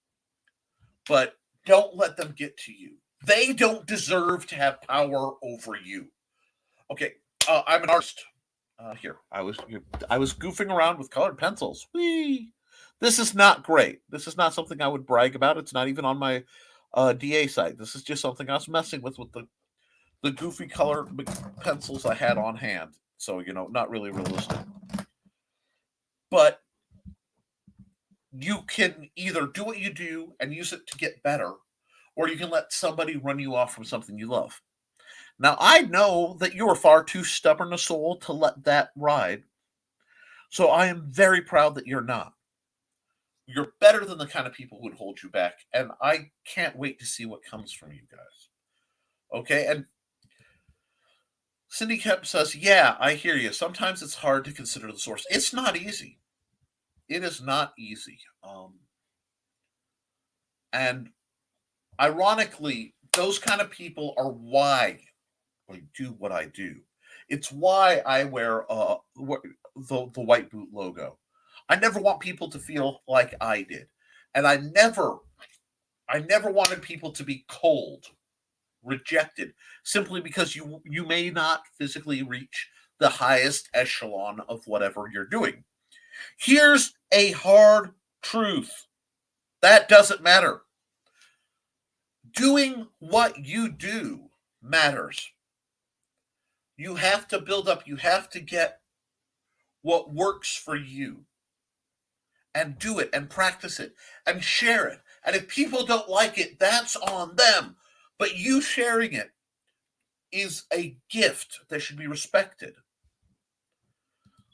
But don't let them get to you. They don't deserve to have power over you. Okay, I'm an artist. Here, I was goofing around with colored pencils. Whee! This is not great. This is not something I would brag about. It's not even on my DA site. This is just something I was messing with the goofy colored pencils I had on hand. So not really realistic. But you can either do what you do and use it to get better, or you can let somebody run you off from something you love. Now, I know that you are far too stubborn a soul to let that ride. So I am very proud that you're not. You're better than the kind of people who would hold you back. And I can't wait to see what comes from you guys. Okay? And Cindy Kemp says, yeah, I hear you. Sometimes it's hard to consider the source. It's not easy. It is not easy. And ironically, those kind of people are why I do what I do. It's why I wear the white boot logo. I never want people to feel like I did, and I never wanted people to be cold, rejected, simply because you may not physically reach the highest echelon of whatever you're doing. Here's a hard truth. That doesn't matter. Doing what you do matters. You have to build up, you have to get what works for you and do it and practice it and share it. And if people don't like it, that's on them. But you sharing it is a gift that should be respected.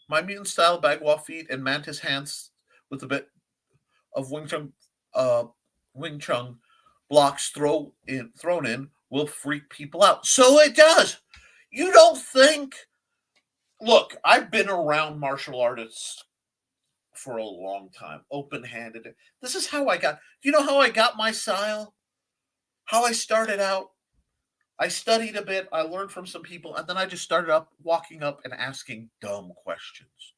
My mutant style bagua feet and mantis hands with a bit of Wing Chun blocks thrown in will freak people out. So it does. You don't think. Look, I've been around martial artists for a long time, open-handed. This is how I got. You know how I got my style? How I started out? I studied a bit, I learned from some people, and then I just started walking up and asking dumb questions.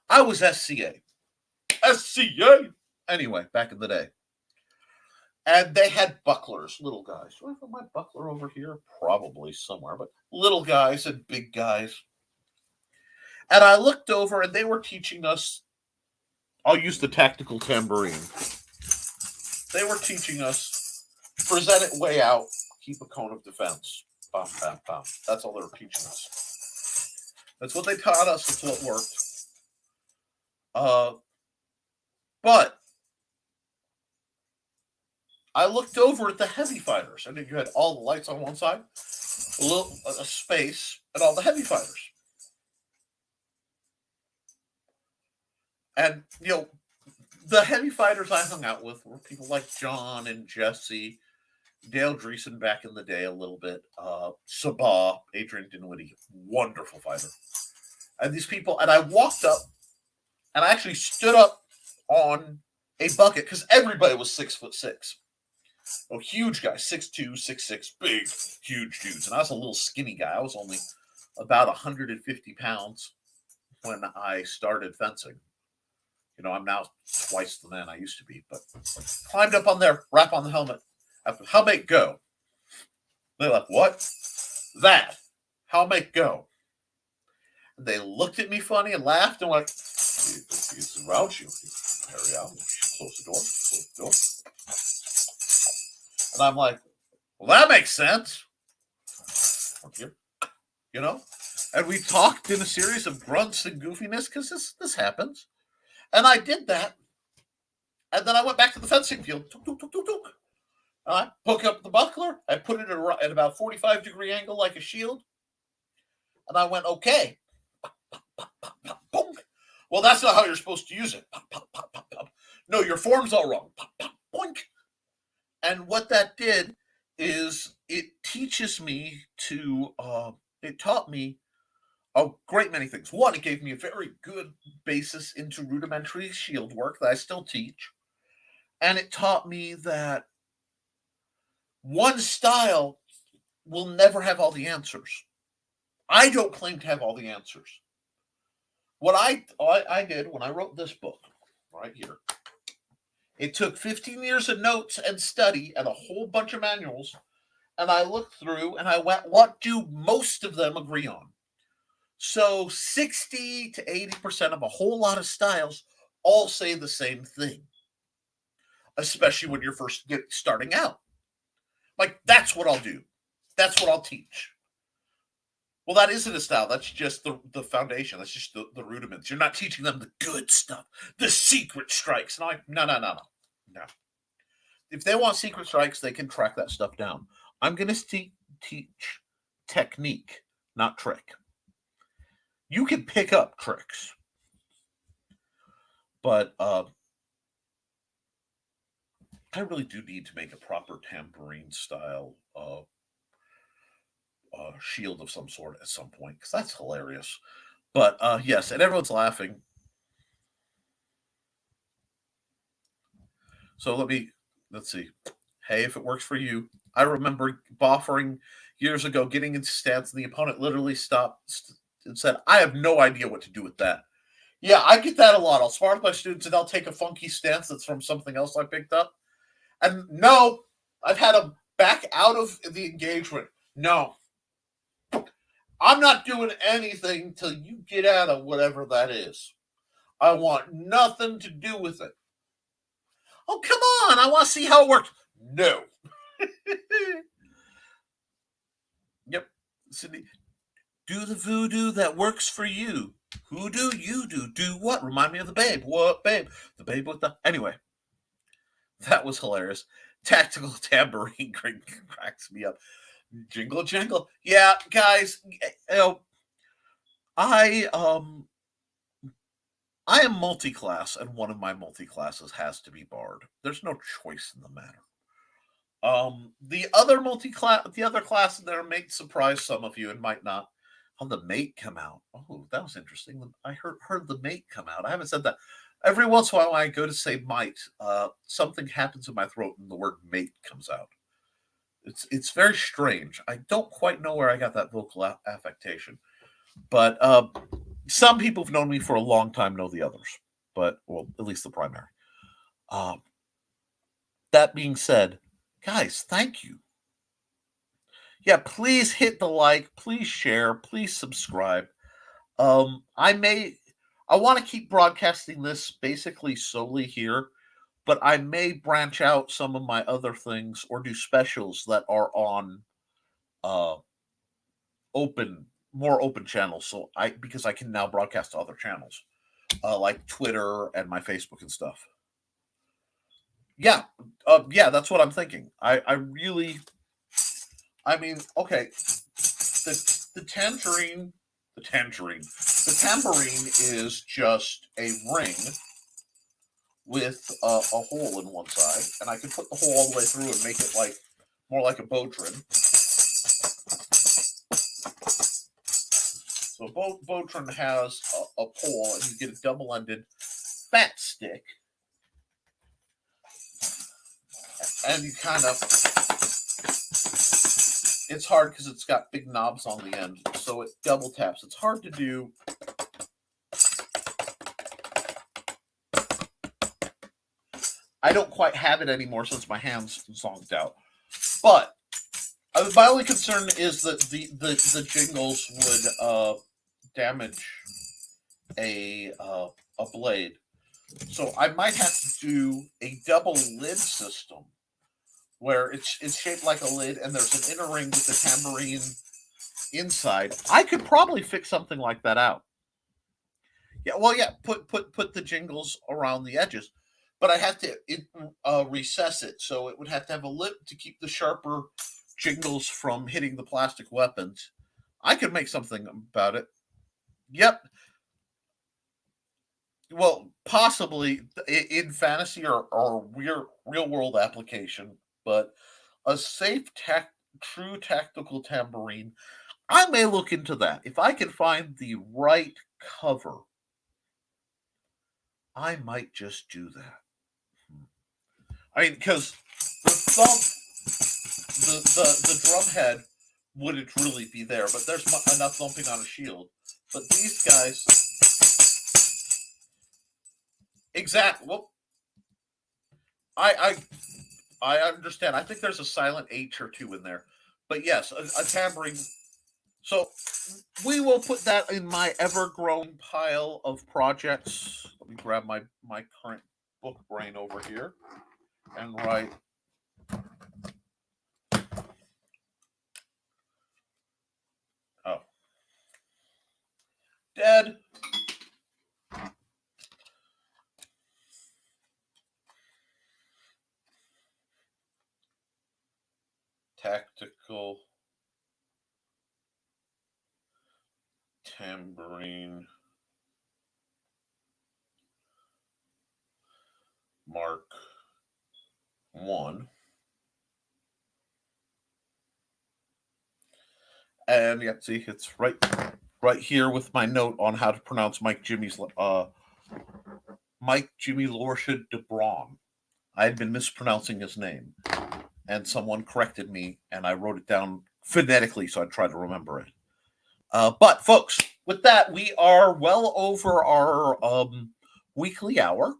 I was SCA. SCA! Anyway, back in the day. And they had bucklers, little guys. Do I have my buckler over here? Probably somewhere, but little guys and big guys. And I looked over and they were teaching us. I'll use the tactical tambourine. They were teaching us present it way out, keep a cone of defense. Bam, bam, bam. That's all they were teaching us. That's what they taught us. That's what worked. But I looked over at the heavy fighters, and you had all the lights on one side, a space, and all the heavy fighters. And, the heavy fighters I hung out with were people like John and Jesse, Dale Dreesen back in the day a little bit, Sabah, Adrian Dinwiddie, wonderful fighter. And these people, and I walked up, and I actually stood up on a bucket, because everybody was 6'6". Oh, huge guys, 6'2", 6'6", big, huge dudes. And I was a little skinny guy. I was only about 150 pounds when I started fencing. I'm now twice the man I used to be. But climbed up on there, wrap on the helmet. After, how make go? They're like, what? That. How make go? And they looked at me funny and laughed and went, he's around you. Hurry out. Close the door. Close the door. And I'm like, well, that makes sense. And we talked in a series of grunts and goofiness because this happens. And I did that. And then I went back to the fencing field. Tuk, tuk, tuk, tuk, tuk. And I hook up the buckler. I put it at about 45-degree angle like a shield. And I went, okay. Well, that's not how you're supposed to use it. No, your form's all wrong. And what that did is it taught me a great many things. One, it gave me a very good basis into rudimentary shield work that I still teach. And it taught me that one style will never have all the answers. I don't claim to have all the answers. What I did when I wrote this book, right here, it took 15 years of notes and study and a whole bunch of manuals, and I looked through and I went, what do most of them agree on? So 60 to 80% of a whole lot of styles all say the same thing, especially when you're first starting out. Like, that's what I'll do. That's what I'll teach. Well, that isn't a style. That's just the foundation. That's just the rudiments. You're not teaching them the good stuff, the secret strikes. And no. If they want secret strikes, they can track that stuff down. I'm going to teach technique, not trick. You can pick up tricks, but I really do need to make a proper tambourine style shield of some sort at some point, because that's hilarious. But yes, and everyone's laughing. So let's see. Hey, if it works for you. I remember buffering years ago, getting into stance, and the opponent literally stopped and said, I have no idea what to do with that. Yeah, I get that a lot. I'll spar with my students and I'll take a funky stance that's from something else I picked up. And no, I've had them back out of the engagement. No. I'm not doing anything till you get out of whatever that is. I want nothing to do with it. Oh, come on. I want to see how it works. No. Yep. Cindy, do the voodoo that works for you. Who do you do? Do what? Remind me of the babe. What babe? The babe with the... Anyway, that was hilarious. Tactical tambourine cracks me up. Jingle jangle. Yeah, guys, I am multi-class, and one of my multi-classes has to be barred. There's no choice in the matter. The other class there might surprise some of you and might not. How the mate come out? Oh, that was interesting. I heard the mate come out. I haven't said that. Every once in a while, when I go to say might, something happens in my throat and the word mate comes out. It's very strange. I don't quite know where I got that vocal affectation, but some people who've known me for a long time know the others. But well, at least the primary. That being said, guys, thank you. Yeah, please hit the like, please share, please subscribe. I want to keep broadcasting this basically solely here, but I may branch out some of my other things or do specials that are on more open channels. So because I can now broadcast to other channels, like Twitter and my Facebook and stuff. Yeah, that's what I'm thinking. I mean, okay, the tambourine is just a ring with a hole in one side, and I can put the hole all the way through and make it like more like a Botrin. So Botrin has a pole, and you get a double-ended fat stick, and you kind of... It's hard because it's got big knobs on the end, so it double taps. It's hard to do. I don't quite have it anymore since my hand's zonked out. But my only concern is that the jingles would damage a blade. So I might have to do a double lid system where it's shaped like a lid and there's an inner ring with the tambourine inside. I could probably fix something like that out. Yeah, well, yeah, put the jingles around the edges, but I have to recess it, so it would have to have a lip to keep the sharper jingles from hitting the plastic weapons. I could make something about it. Yep. Well, possibly in fantasy or real world application, but a safe, true tactical tambourine. I may look into that. If I can find the right cover, I might just do that. I mean, because the thump, the drum head wouldn't really be there, but there's enough thumping on a shield. But these guys, exactly. Well, I I understand. I think there's a silent H or two in there, but yes, a tambourine. So we will put that in my ever-growing pile of projects. Let me grab my current book brain over here and write. Oh, dead. Tactical tambourine Mark 1. And yeah, see, it's right here with my note on how to pronounce Mike Jimmy Lorsha de Braun. I had been mispronouncing his name, and someone corrected me, and I wrote it down phonetically, so I tried to remember it. But folks, with that, we are well over our weekly hour.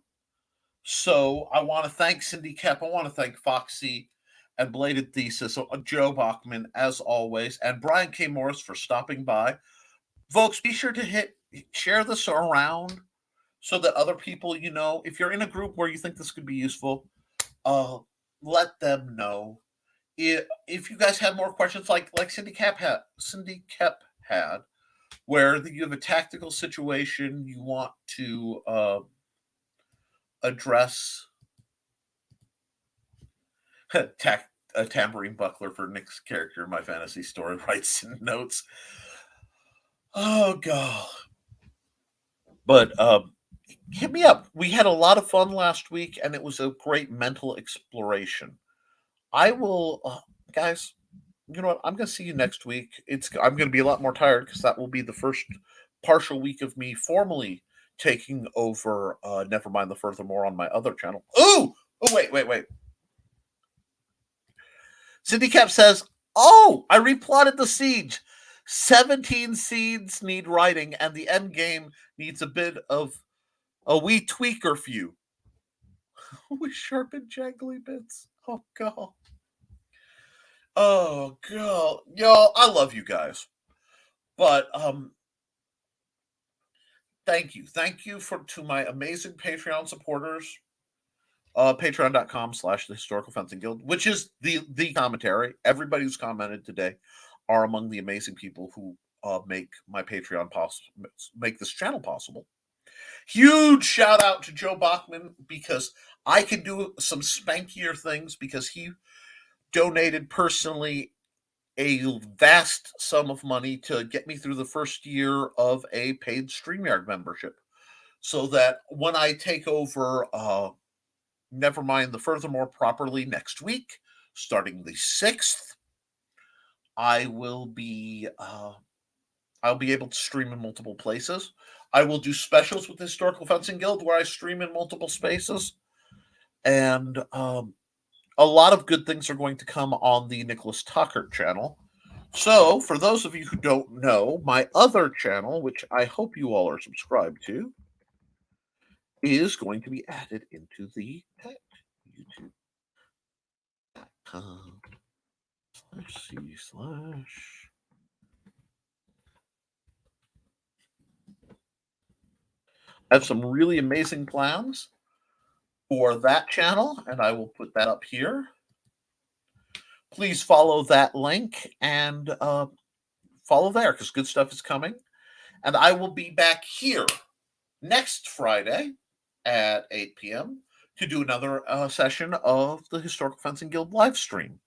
So I want to thank Cindy Kep. I want to thank Foxy and Bladed Thesis, Joe Bachman, as always, and Brian K. Morris for stopping by. Folks, be sure to share this around so that other people, if you're in a group where you think this could be useful, let them know. If you guys have more questions, like Cindy Kep had, where you have a tactical situation you want to address. A tambourine buckler for Nick's character in my fantasy story writes in notes. Oh god. But hit me up. We had a lot of fun last week, and it was a great mental exploration. I will, guys. You know what? I'm going to see you next week. I'm going to be a lot more tired because that will be the first partial week of me formally taking over. Never mind the furthermore on my other channel. Ooh! Oh wait. Cindy Cap says, "Oh, I replotted the siege. 17 seeds need writing, and the end game needs a bit of a wee tweaker few." We sharpen jangly bits. Oh god. Oh god. Y'all, I love you guys. But thank you. Thank you to my amazing Patreon supporters. Patreon.com/the Historical Fencing Guild, which is the commentary. Everybody who's commented today are among the amazing people who make my Patreon possible, make this channel possible. Huge shout out to Joe Bachman, because I can do some spankier things because he donated personally a vast sum of money to get me through the first year of a paid StreamYard membership, so that when I take over never mind the furthermore properly next week, starting the 6th, I will be I'll be able to stream in multiple places. I will do specials with the Historical Fencing Guild where I stream in multiple spaces, and a lot of good things are going to come on the Nicholas Tucker channel. So, for those of you who don't know, my other channel, which I hope you all are subscribed to, is going to be added into the tech YouTube.com/C/ I have some really amazing plans for that channel, and I will put that up here. Please follow that link and follow there because good stuff is coming. And I will be back here next Friday at 8 p.m. to do another session of the Historical Fencing Guild live stream.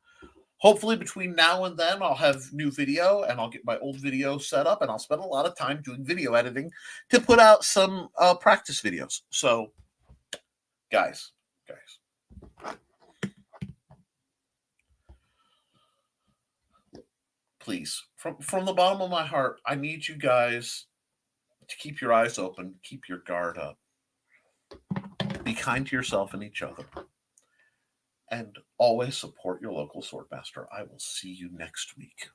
Hopefully, between now and then, I'll have new video and I'll get my old video set up, and I'll spend a lot of time doing video editing to put out some practice videos. So, guys, please, from the bottom of my heart, I need you guys to keep your eyes open, keep your guard up, be kind to yourself and each other, and always support your local swordmaster. I will see you next week.